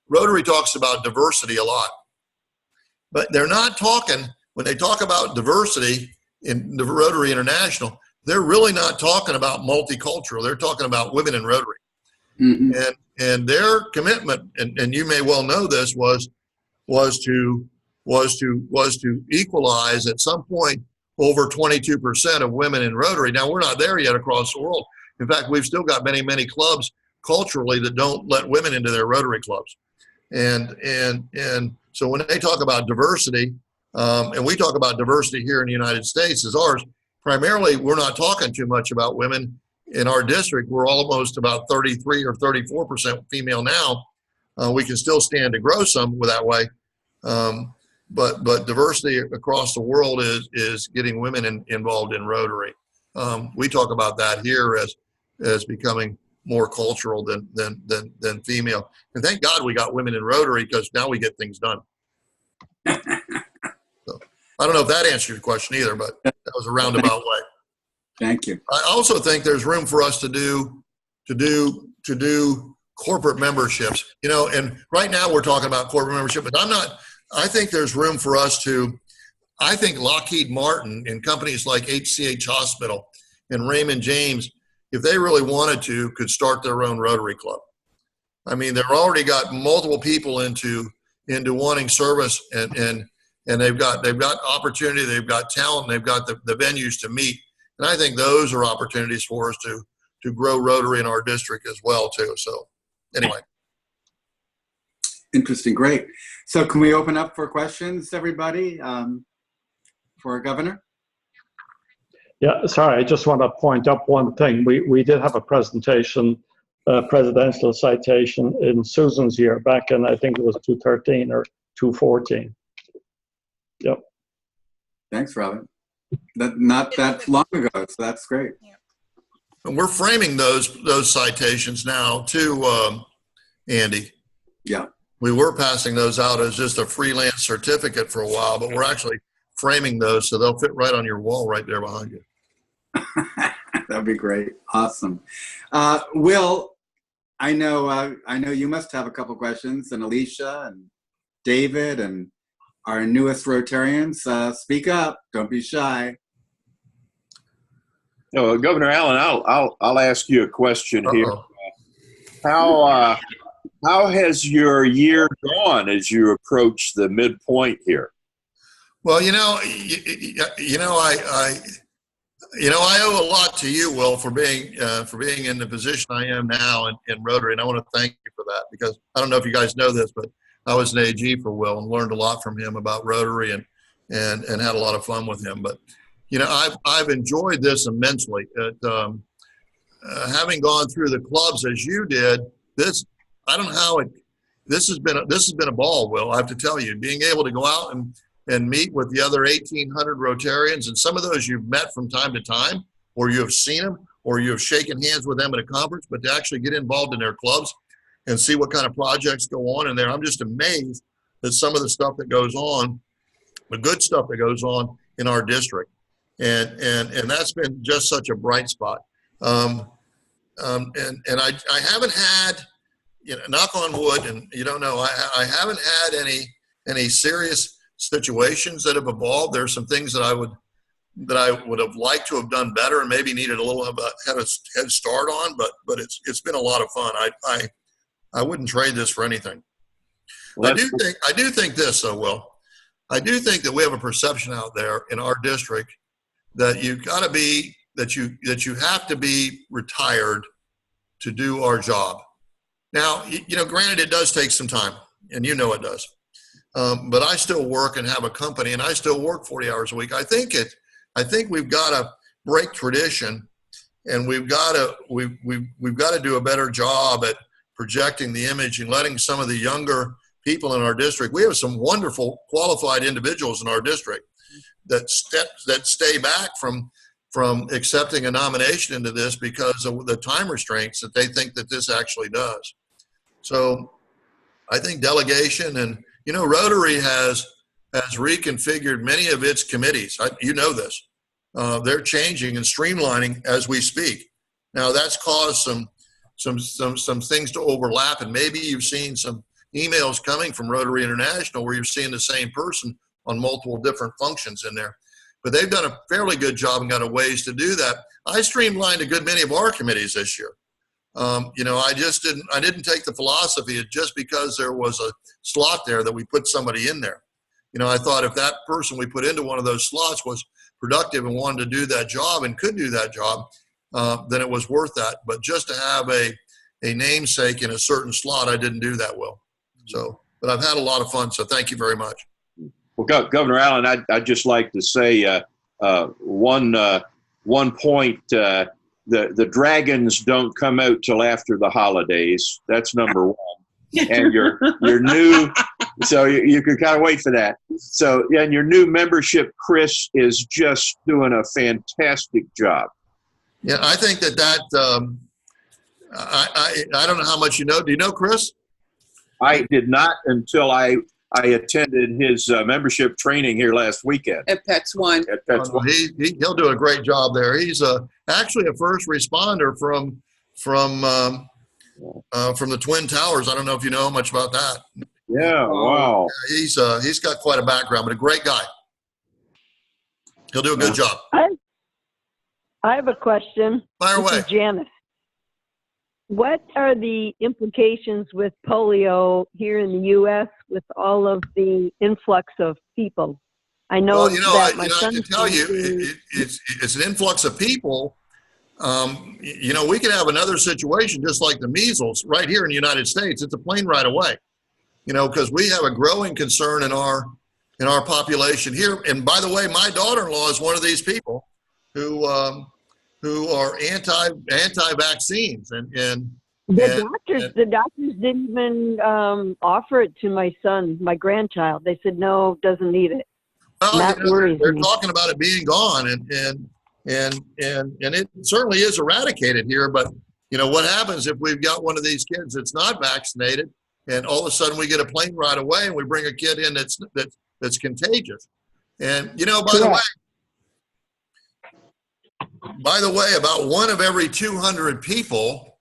Rotary talks about diversity a lot, but they're not talking, when they talk about diversity in the Rotary International, they're really not talking about multicultural. They're talking about women in Rotary. Mhm. And their commitment, and you may well know this, was to equalize at some point over 22% of women in Rotary. Now, we're not there yet across the world. In fact, we've still got many clubs culturally that don't let women into their Rotary clubs. And so when they talk about diversity, and we talk about diversity here in the United States as ours, primarily we're not talking too much about women in our district. We're almost about 33 or 34% female now. We can still stand to grow some that way. But diversity across the world is getting women involved in Rotary. We talk about that here as becoming more cultural than female. And thank God we got women in Rotary, because now we get things done. So, I don't know if that answered your question either, but that was a roundabout way. Thank you. I also think there's room for us to do corporate memberships, and right now we're talking about corporate membership, but I think there's room for us I think Lockheed Martin and companies like HCH Hospital and Raymond James, if they really wanted to, could start their own Rotary Club. I mean, they've already got multiple people into wanting service, and they've got opportunity, they've got talent, they've got the venues to meet. And I think those are opportunities for us to grow Rotary in our district as well too. So anyway. Interesting. Great. So can we open up for questions, everybody, for our governor? Yeah, sorry, I just want to point up one thing. We did have a presentation, presidential citation in Susan's year back in, I think it was 2013 or 2014. Yep. Thanks, Robin. Not that long ago, so that's great. And we're framing those citations now too, Andy. Yeah. We were passing those out as just a freelance certificate for a while, but we're actually framing those so they'll fit right on your wall right there behind you. That'd be great. Awesome. Will, I know you must have a couple questions, and Alicia and David and our newest Rotarians. Speak up. Don't be shy. No, Governor Allen, I'll ask you a question here. How has your year gone as you approach the midpoint here? Well, I owe a lot to you, Will, for being in the position I am now in Rotary, and I want to thank you for that, because I don't know if you guys know this, but I was an AG for Will and learned a lot from him about Rotary and had a lot of fun with him. But I've enjoyed this immensely. Having gone through the clubs as you did, this has been a ball, Will. I have to tell you, being able to go out and meet with the other 1,800 Rotarians, and some of those you've met from time to time, or you have seen them, or you have shaken hands with them at a conference, but to actually get involved in their clubs and see what kind of projects go on in there, I'm just amazed at some of the stuff that goes on, the good stuff that goes on in our district, and that's been just such a bright spot. And I haven't had, knock on wood, and I haven't had any serious situations that have evolved. There's some things that I would have liked to have done better and maybe needed a little of a head start on, but it's been a lot of fun. I wouldn't trade this for anything. Well, I do think this though, Will. I do think that we have a perception out there in our district that you have to be retired to do our job. Now, granted, it does take some time, and it does. But I still work and have a company, and I still work 40 hours a week. I think we've got to break tradition, and we've got to do a better job at projecting the image and letting some of the younger people in our district. We have some wonderful qualified individuals in our district that stay back from accepting a nomination into this because of the time restraints that they think that this actually does. So I think delegation, and Rotary has reconfigured many of its committees. This. They're changing and streamlining as we speak. Now that's caused some things to overlap, and maybe you've seen some emails coming from Rotary International where you're seeing the same person on multiple different functions in there. but they've done a fairly good job and got a ways to do that. I streamlined a good many of our committees this year. I didn't take the philosophy of just because there was a slot there that we put somebody in there. I thought if that person we put into one of those slots was productive and wanted to do that job and could do that job, then it was worth that. But just to have a namesake in a certain slot, I didn't do that well. So, but I've had a lot of fun. So thank you very much. Well, Governor Allen, I'd just like to say one point. The dragons don't come out till after the holidays. That's number one. And your new, so you can kind of wait for that. So, yeah, and your new membership, Chris, is just doing a fantastic job. Yeah, I think that I don't know how much you know. Do you know Chris? I did not until I attended his membership training here last weekend. At Pets One. At Pets One. He'll do a great job there. He's actually a first responder from the Twin Towers. I don't know if you know much about that. Yeah, wow. He's got quite a background, but a great guy. He'll do a good job. I have a question. Fire This away. is Janice. What are the implications with polio here in the U.S. with all of the influx of people? I know that my son. I can tell you, it's an influx of people. We could have another situation just like the measles right here in the United States. It's a plane ride away, because we have a growing concern in our population here. And by the way, my daughter-in-law is one of these people who are anti-vaccines and the doctors didn't even offer it to my son, my grandchild. They said no, doesn't need it. Well, That worries they're me. talking about it being gone, and it certainly is eradicated here. But what happens if we've got one of these kids that's not vaccinated, and all of a sudden we get a plane ride away, and we bring a kid in that's contagious? And by the way, about 1 of every 200 people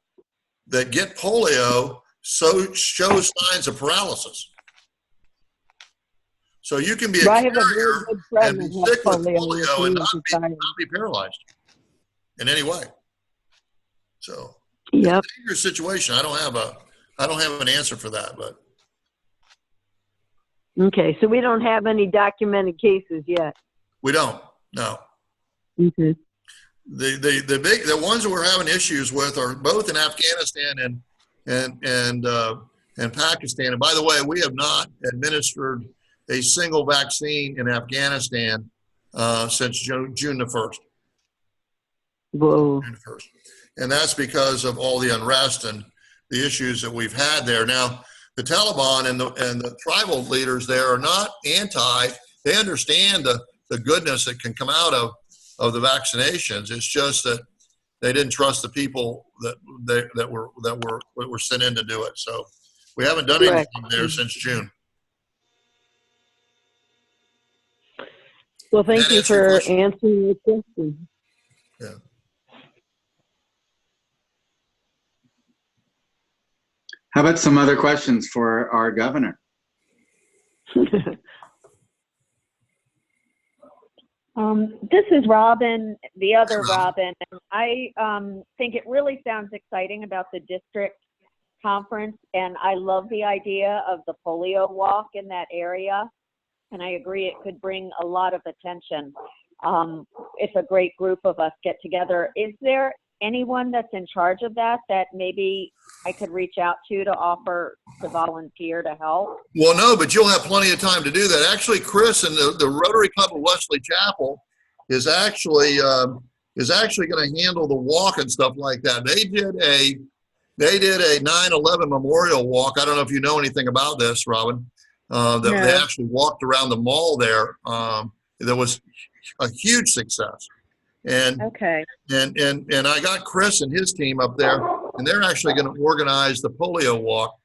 that get polio shows signs of paralysis. So you can be a I have a very carrier good friend and be that has sick with polio, polio and and he not be paralyzed in any way. So Yep. it's a dangerous situation. I don't have an answer for that, but Okay, so we don't have any documented cases yet. we don't. No. Okay. The ones that we're having issues with are both in Afghanistan and Pakistan. And by the way, we have not administered a single vaccine in Afghanistan since June the 1st. Whoa. June the 1st. And that's because of all the unrest and the issues that we've had there. Now, the Taliban and the tribal leaders there are not anti. They understand the goodness that can come out of the vaccinations. It's just that they didn't trust the people that were sent in to do it. So we haven't done anything there since June. Well, thank That you answer your for question? answering the question. Yeah. How about some other questions for our governor? This is Robin, the other Hi, Robin. I think it really sounds exciting about the district conference, and I love the idea of the polio walk in that area. And I agree it could bring a lot of attention if a great group of us get together. Is there anyone that's in charge of that maybe I could reach out to offer to volunteer to help? Well, no, but you'll have plenty of time to do that. Actually, Chris and the Rotary Club of Wesley Chapel is actually going to handle the walk and stuff like that. They did a 9/11 memorial walk. I don't know if you know anything about this, Robin. They actually walked around the mall there. There was a huge success. And Okay. and I got Chris and his team up there, and they're actually going to organize the polio walk.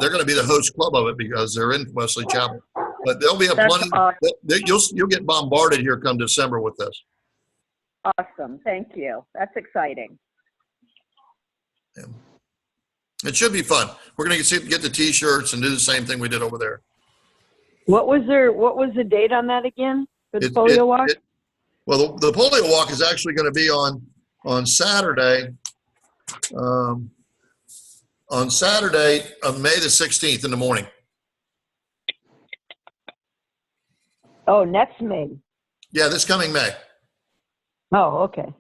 They're going to be the host club of it because they're in Wesley Chapel. But there'll be a That's plenty. awesome. You'll get bombarded here come December with this. Awesome. Thank you. That's exciting. It should be fun. We're going to get the T-shirts and do the same thing we did over there. What was the date on that again for the polio walk? Well, the polio walk is actually going to be on Saturday. On Saturday of May the 16th in the morning. Oh, next May. Yeah, this coming May. Oh, okay.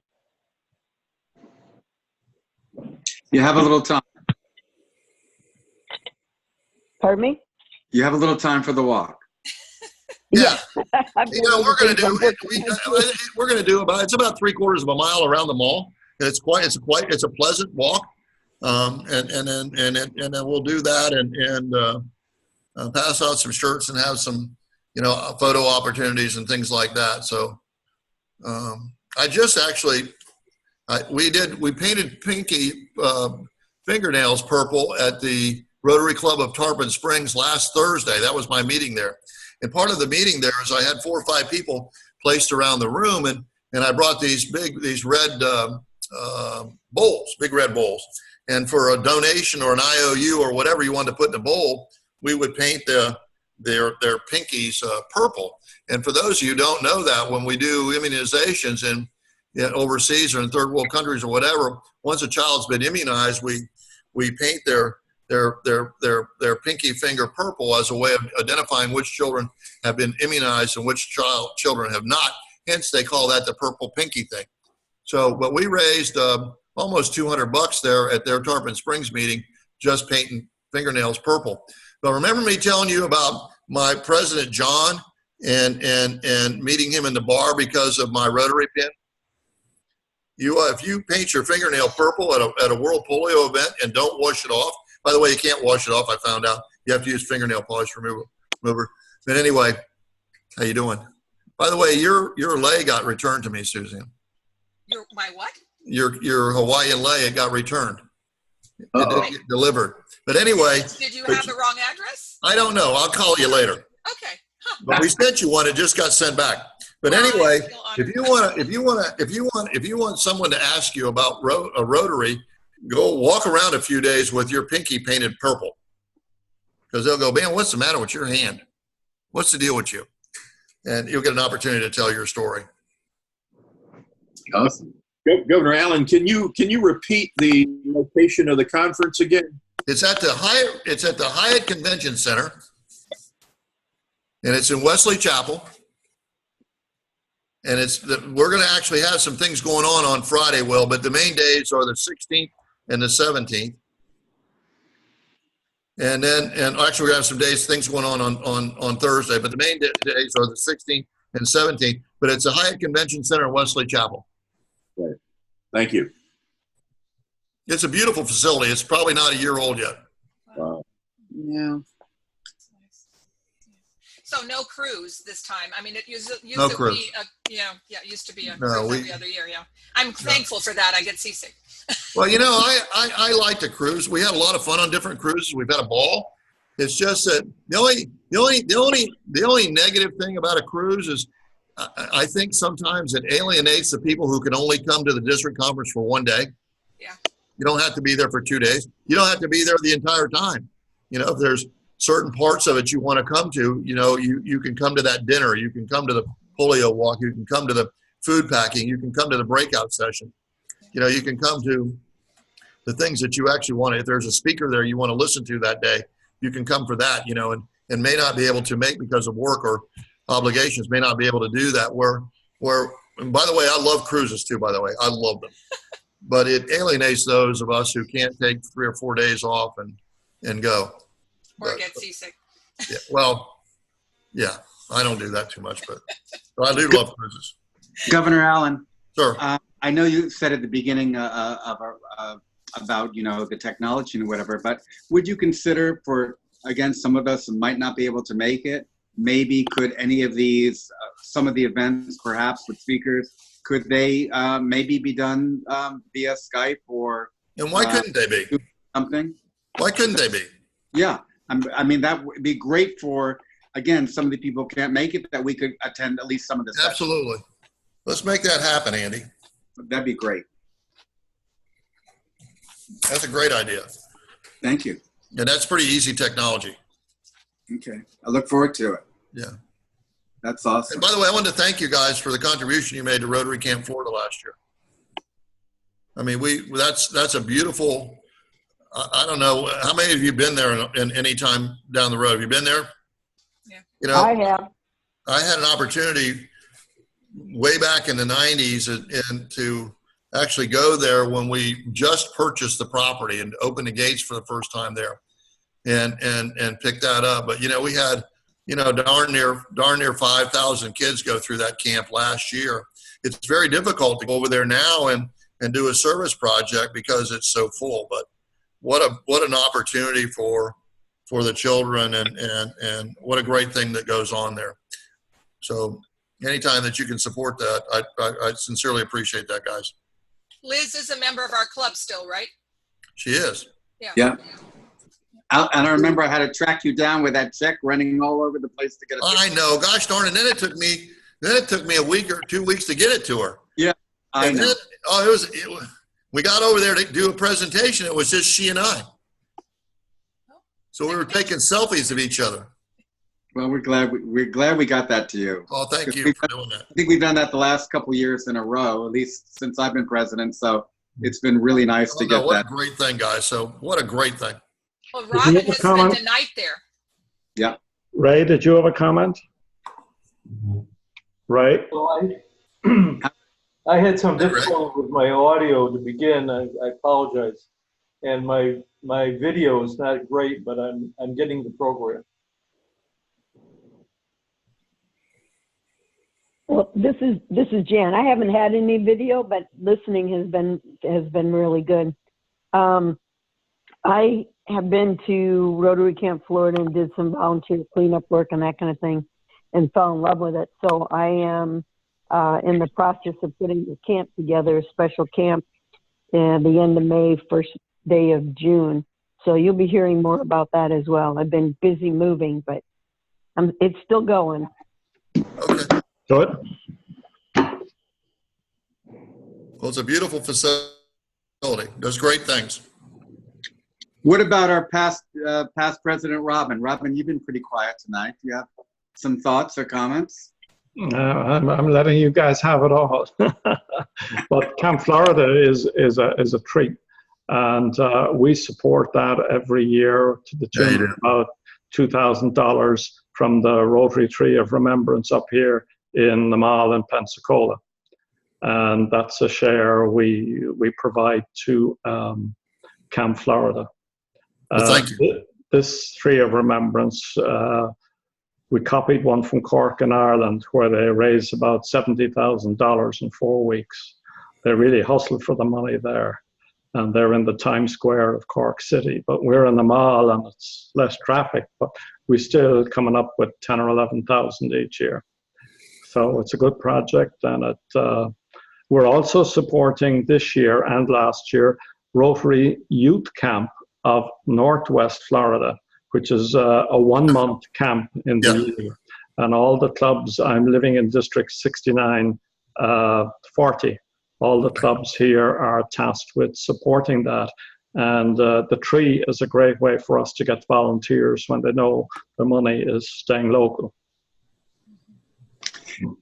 You have a little time. Pardon me? You have a little time for the walk. Yeah. I'm You know, doing we're going to things do, I'm working on. we're going to do it's about 3/4 of a mile around the mall. It's a pleasant walk. And then we'll do that and pass out some shirts and have some, photo opportunities and things like that. So, I just actually, we painted Pinky fingernails purple at the Rotary Club of Tarpon Springs last Thursday. That was my meeting there. And part of the meeting there is I had 4 or 5 people placed around the room, and I brought these red bowls, big red bowls. And for a donation or an IOU or whatever you wanted to put in a bowl, we would paint their pinkies purple. And for those of you who don't know that, when we do immunizations in overseas or in third world countries or whatever, once a child's been immunized, we paint their pinky finger purple as a way of identifying which children have been immunized and which children have not. Hence, they call that the purple pinky thing. So, but we raised almost $200 there at their Tarpon Springs meeting, just painting fingernails purple. But remember me telling you about my President John and meeting him in the bar because of my Rotary pin? If you paint your fingernail purple at a World Polio event and don't wash it off, by the way, you can't wash it off, I found out. You have to use fingernail polish remover. But anyway, how you doing? By the way, your lei got returned to me, Suzanne. My what? Your Hawaiian lei, it got returned. It Uh-oh. didn't get delivered. But anyway. Did you have the wrong address? I don't know. I'll call you later. Okay. Huh. But we sent you one. It just got sent back. But Well, anyway, I feel if you want someone to ask you about a Rotary, go walk around a few days with your pinky painted purple, because they'll go, man, what's the matter with your hand? What's the deal with you? And you'll get an opportunity to tell your story. Awesome. Governor Allen, can you repeat the location of the conference again? It's at the Hyatt Convention Center, and it's in Wesley Chapel. And we're going to actually have some things going on Friday, Will, but the main days are the 16th and the 17th. And actually we're going to have some things going on Thursday, but the main days are the 16th and 17th. But it's the Hyatt Convention Center in Wesley Chapel. Right. Thank you. It's a beautiful facility. It's probably not a year old yet. Yeah. So no cruise this time. I mean, it used to No cruise. be it used to be a No, cruise every other year. Yeah, I'm thankful for that. I get seasick. Well, I like to cruise. We had a lot of fun on different cruises. We've had a ball. It's just that the only negative thing about a cruise is I think sometimes it alienates the people who can only come to the district conference for one day. Yeah. You don't have to be there for 2 days. You don't have to be there the entire time. If there's certain parts of it you want to come to, you can come to that dinner. You can come to the polio walk. You can come to the food packing. You can come to the breakout session. You can come to the things that you actually want to. If there's a speaker there you want to listen to that day, you can come for that, and may not be able to make because of work or obligations, may not be able to do that. And by the way, I love cruises too, by the way. I love them. But it alienates those of us who can't take 3 or 4 days off and go. Or get seasick. Yeah, well, yeah, I don't do that too much, but I do love cruises. Governor Allen, Sure. I know you said at the beginning about the technology and whatever, but would you consider again, some of us might not be able to make it, maybe could any of these, some of the events perhaps with speakers, could they maybe be done via Skype or? And why couldn't they be? Something? Why couldn't they be? Yeah, I mean, that would be great for, again, some of the people who can't make it, that we could attend at least some of the sessions. Absolutely. Let's make that happen, Andy. That'd be great. That's a great idea. Thank you. And that's pretty easy technology. Okay, I look forward to it. Yeah. That's awesome. And by the way, I wanted to thank you guys for the contribution you made to Rotary Camp Florida last year. I mean, that's a beautiful. I don't know how many of you been there in any time down the road. Have you been there? Yeah. You know, I have. I had an opportunity way back in the 90s and to actually go there when we just purchased the property and opened the gates for the first time there and pick that up. But, you know, we had, you know, darn near 5,000 kids go through that camp last year. It's very difficult to go over there now and do a service project because it's so full. But what an opportunity for the children and what a great thing that goes on there. So anytime that you can support that, I sincerely appreciate that, guys. Liz is a member of our club still, right? She is. Yeah. And I remember I had to track you down with that check running all over the place to get it. I know. Gosh darn it. Then it took me a week or 2 weeks to get it to her. Yeah, I know. We got over there to do a presentation. It was just she and I. So we were taking selfies of each other. Well, we're glad we got that to you. Oh, thank you for doing that. I think we've done that the last couple of years in a row, at least since I've been president. So it's been really nice to get what that. What a great thing, guys. So what a great thing. Well, Robin has spent a night there. Yeah. Ray, did you have a comment? Ray? Well, I had some difficulty with my audio to begin. I apologize. And my video is not great, but I'm getting the program. Well, this is Jan. I haven't had any video, but listening has been really good. I have been to Rotary Camp Florida and did some volunteer cleanup work and that kind of thing, and fell in love with it. So I am in the process of putting the camp together, a special camp, at the end of May, first day of June. So you'll be hearing more about that as well. I've been busy moving, but it's still going. Okay. Good. Well, it's a beautiful facility. Does great things. What about our past president, Robin? Robin, you've been pretty quiet tonight. Do you have some thoughts or comments? I'm letting you guys have it all. But Camp Florida is a treat, and we support that every year to the tune of about $2,000 from the Rotary Tree of Remembrance up here in the mall in Pensacola, and that's a share we provide to Camp Florida. Thank you. This Tree of Remembrance, we copied one from Cork in Ireland where they raised about $70,000 in 4 weeks. They really hustled for the money there, and they're in the Times Square of Cork City, but we're in the mall and it's less traffic, but we're still coming up with 10 or 11,000 each year. So it's a good project, and we're also supporting this year and last year Rotary Youth Camp of Northwest Florida, which is a 1 month camp in the year. And all the clubs, I'm living in District 69, 40. All the clubs here are tasked with supporting that. And the tree is a great way for us to get volunteers when they know the money is staying local.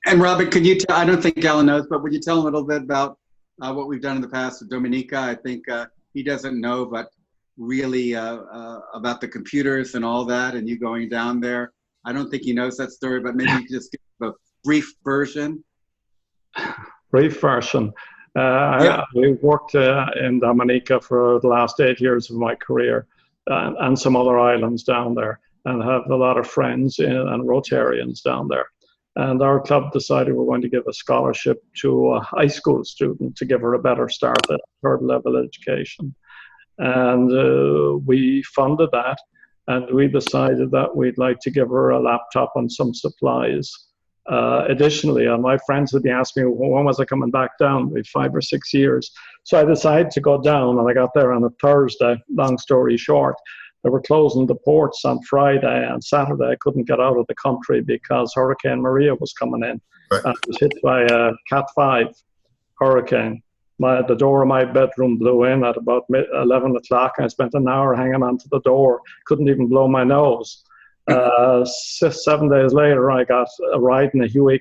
And Robin, could you I don't think Alan knows, but would you tell him a little bit about what we've done in the past with Dominica? I think he doesn't know, but really about the computers and all that, and you going down there. I don't think he knows that story, but maybe you could just give a brief version. Brief version. We worked in Dominica for the last 8 years of my career, and some other islands down there, and have a lot of friends and Rotarians down there. And our club decided we're going to give a scholarship to a high school student to give her a better start at third level education. And we funded that, and we decided that we'd like to give her a laptop and some supplies. Additionally, my friends would be asking me, well, when was I coming back down? We've 5 or 6 years. So I decided to go down, and I got there on a Thursday. Long story short, they were closing the ports on Friday, and Saturday I couldn't get out of the country because Hurricane Maria was coming in. Right. And it was hit by a Cat 5 hurricane. The door of my bedroom blew in at about 11 o'clock. I spent an hour hanging onto the door, couldn't even blow my nose. 7 days later, I got a ride in a Huey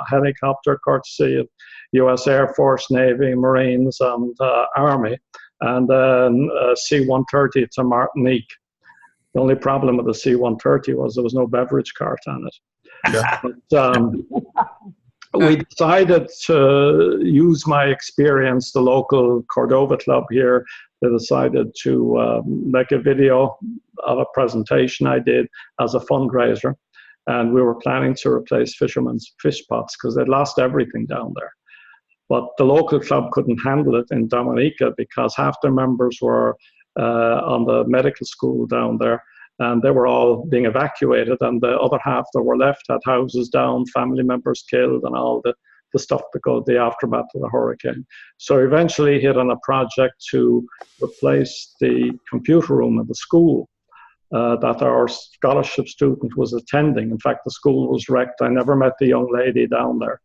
helicopter, courtesy of U.S. Air Force, Navy, Marines, and Army, and then a C-130 to Martinique. The only problem with the C-130 was there was no beverage cart on it. Yeah. But, we decided to use my experience, the local Cordova club here. They decided to make a video of a presentation I did as a fundraiser. And we were planning to replace fishermen's fish pots because they'd lost everything down there. But the local club couldn't handle it in Dominica because half their members were on the medical school down there, and they were all being evacuated, and the other half that were left had houses down, family members killed, and all the stuff that goes, the aftermath of the hurricane. So eventually hit on a project to replace the computer room at the school that our scholarship student was attending. In fact, the school was wrecked. I never met the young lady down there.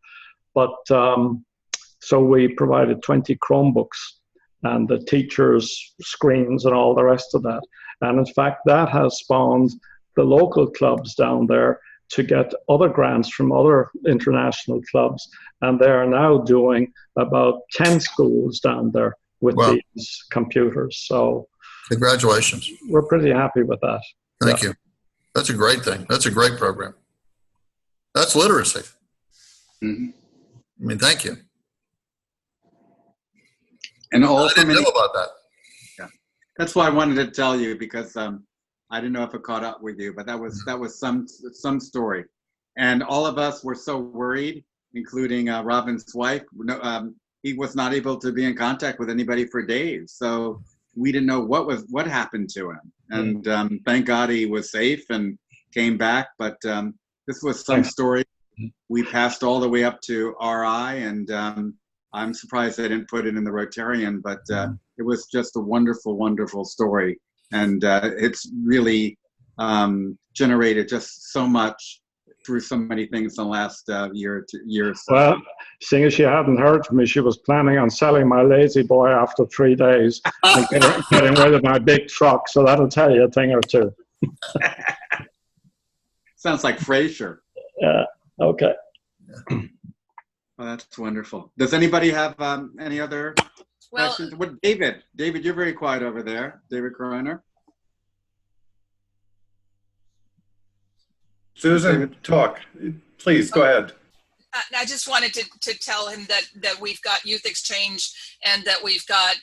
But so we provided 20 Chromebooks and the teachers' screens and all the rest of that. And in fact, that has spawned the local clubs down there to get other grants from other international clubs. And they are now doing about 10 schools down there with these computers. So congratulations. We're pretty happy with that. Thank you. That's a great thing. That's a great program. That's literacy. Mm-hmm. I mean, thank you. And all I didn't know about that. Yeah, that's why I wanted to tell you, because I didn't know if it caught up with you, but that was some story, and all of us were so worried, including Robin's wife. He was not able to be in contact with anybody for days, so we didn't know what happened to him. And thank God he was safe and came back. But this was some story. We passed all the way up to RI, and I'm surprised they didn't put it in the Rotarian, but it was just a wonderful, wonderful story. And it's really generated just so much through so many things in the last year or so. Well, seeing as she hadn't heard from me, she was planning on selling my lazy boy after 3 days and getting rid of my big truck. So that'll tell you a thing or two. Sounds like Frasier. Yeah. Okay. Well, that's wonderful. Does anybody have any other questions? What, David, you're very quiet over there. David Kroiner. Susan, talk. Please, go ahead. I just wanted to tell him that we've got Youth Exchange and that we've got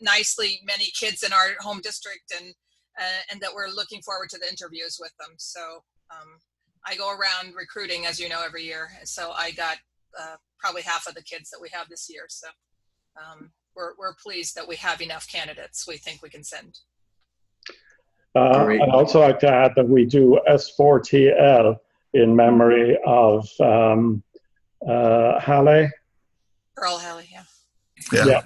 nicely many kids in our home district, and that we're looking forward to the interviews with them. So I go around recruiting, as you know, every year. So I got probably half of the kids that we have this year. So we're pleased that we have enough candidates we think we can send. I'd also like to add that we do S4TL in memory of Halle. Earl Halle, yeah. Yeah.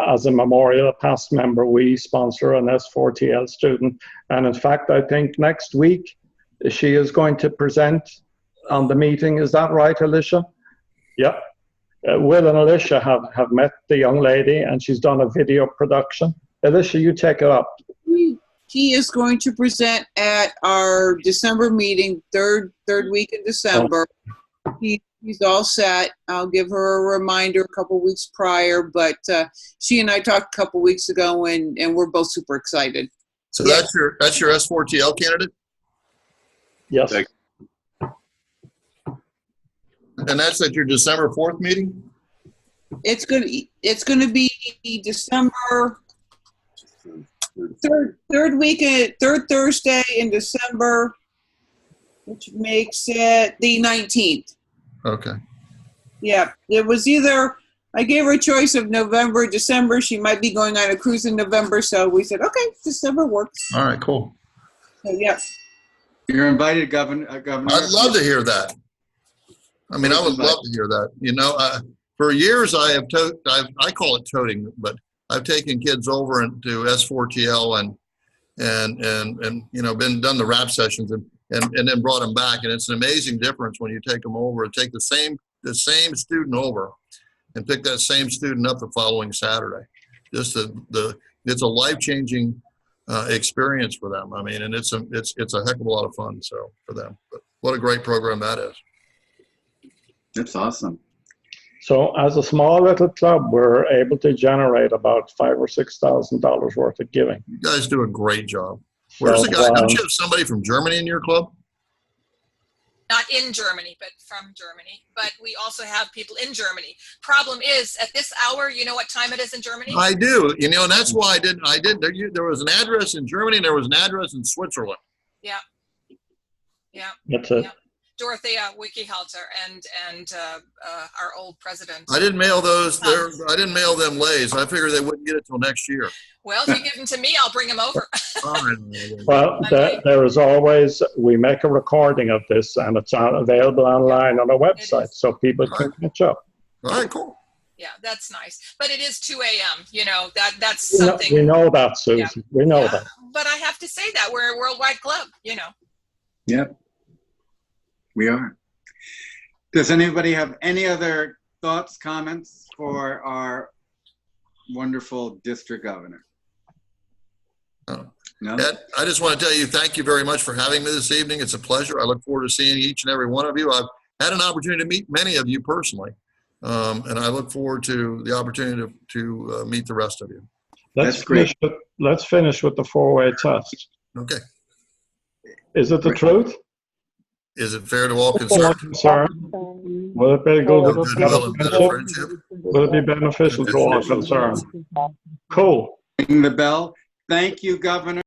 As a memorial, a past member, we sponsor an S4TL student. And in fact, I think next week she is going to present on the meeting. Is that right, Alicia? Yeah. Will and Alicia have met the young lady, and she's done a video production. Alicia, you take it up. He is going to present at our December meeting, third week in December. He's all set. I'll give her a reminder a couple weeks prior, but she and I talked a couple weeks ago, and we're both super excited. So that's your S4TL candidate? Yes. And that's at your December 4th meeting? It's gonna be December third Thursday in December, which makes it the 19th. Okay. Yeah, it was either, I gave her a choice of November, December. She might be going on a cruise in November, so we said, okay, December works. All right, cool. So, yeah. You're invited, Governor. I'd love to hear that. I mean, I would love to hear that. You know, for years I call it toting, but I've taken kids over into S4TL and you know, done the rap sessions and then brought them back, and it's an amazing difference when you take them over and take the same student over and pick that same student up the following Saturday. Just it's a life-changing experience for them. I mean, and it's a heck of a lot of fun. So for them, but what a great program that is. That's awesome. So as a small little club, we're able to generate about $5,000 or $6,000 worth of giving. You guys do a great job. Where's So, the guy? Don't you have somebody from Germany in your club? Not in Germany, but from Germany. But we also have people in Germany. Problem is, at this hour, you know what time it is in Germany? I do. You know, and that's why I did. There was an address in Germany and there was an address in Switzerland. Yeah. Yeah. That's it. Yeah. Dorothea Wikihalter and our old president. I didn't mail those. I didn't mail them Lays. I figured they wouldn't get it till next year. Well, if you give them to me, I'll bring them over. Well, there is always, we make a recording of this and it's available online on our website so people can catch up. All right, cool. Yeah, that's nice. But it is 2 a.m. You know, that's We know- something. We know that, Susan. Yeah. We know Yeah. that. But I have to say that we're a worldwide club, you know. Yep. We are. Does anybody have any other thoughts, comments for our wonderful district governor? No? Ed, I just want to tell you, thank you very much for having me this evening. It's a pleasure. I look forward to seeing each and every one of you. I've had an opportunity to meet many of you personally, and I look forward to the opportunity to meet the rest of you. That's great. Let's finish with the four-way test. Okay. Is it the truth? Is it fair to all All concerned? concerned? Will it be good? Goodwill and better friendship? Will it be beneficial to all concerned? Cool. Ring the bell. Thank you, Governor.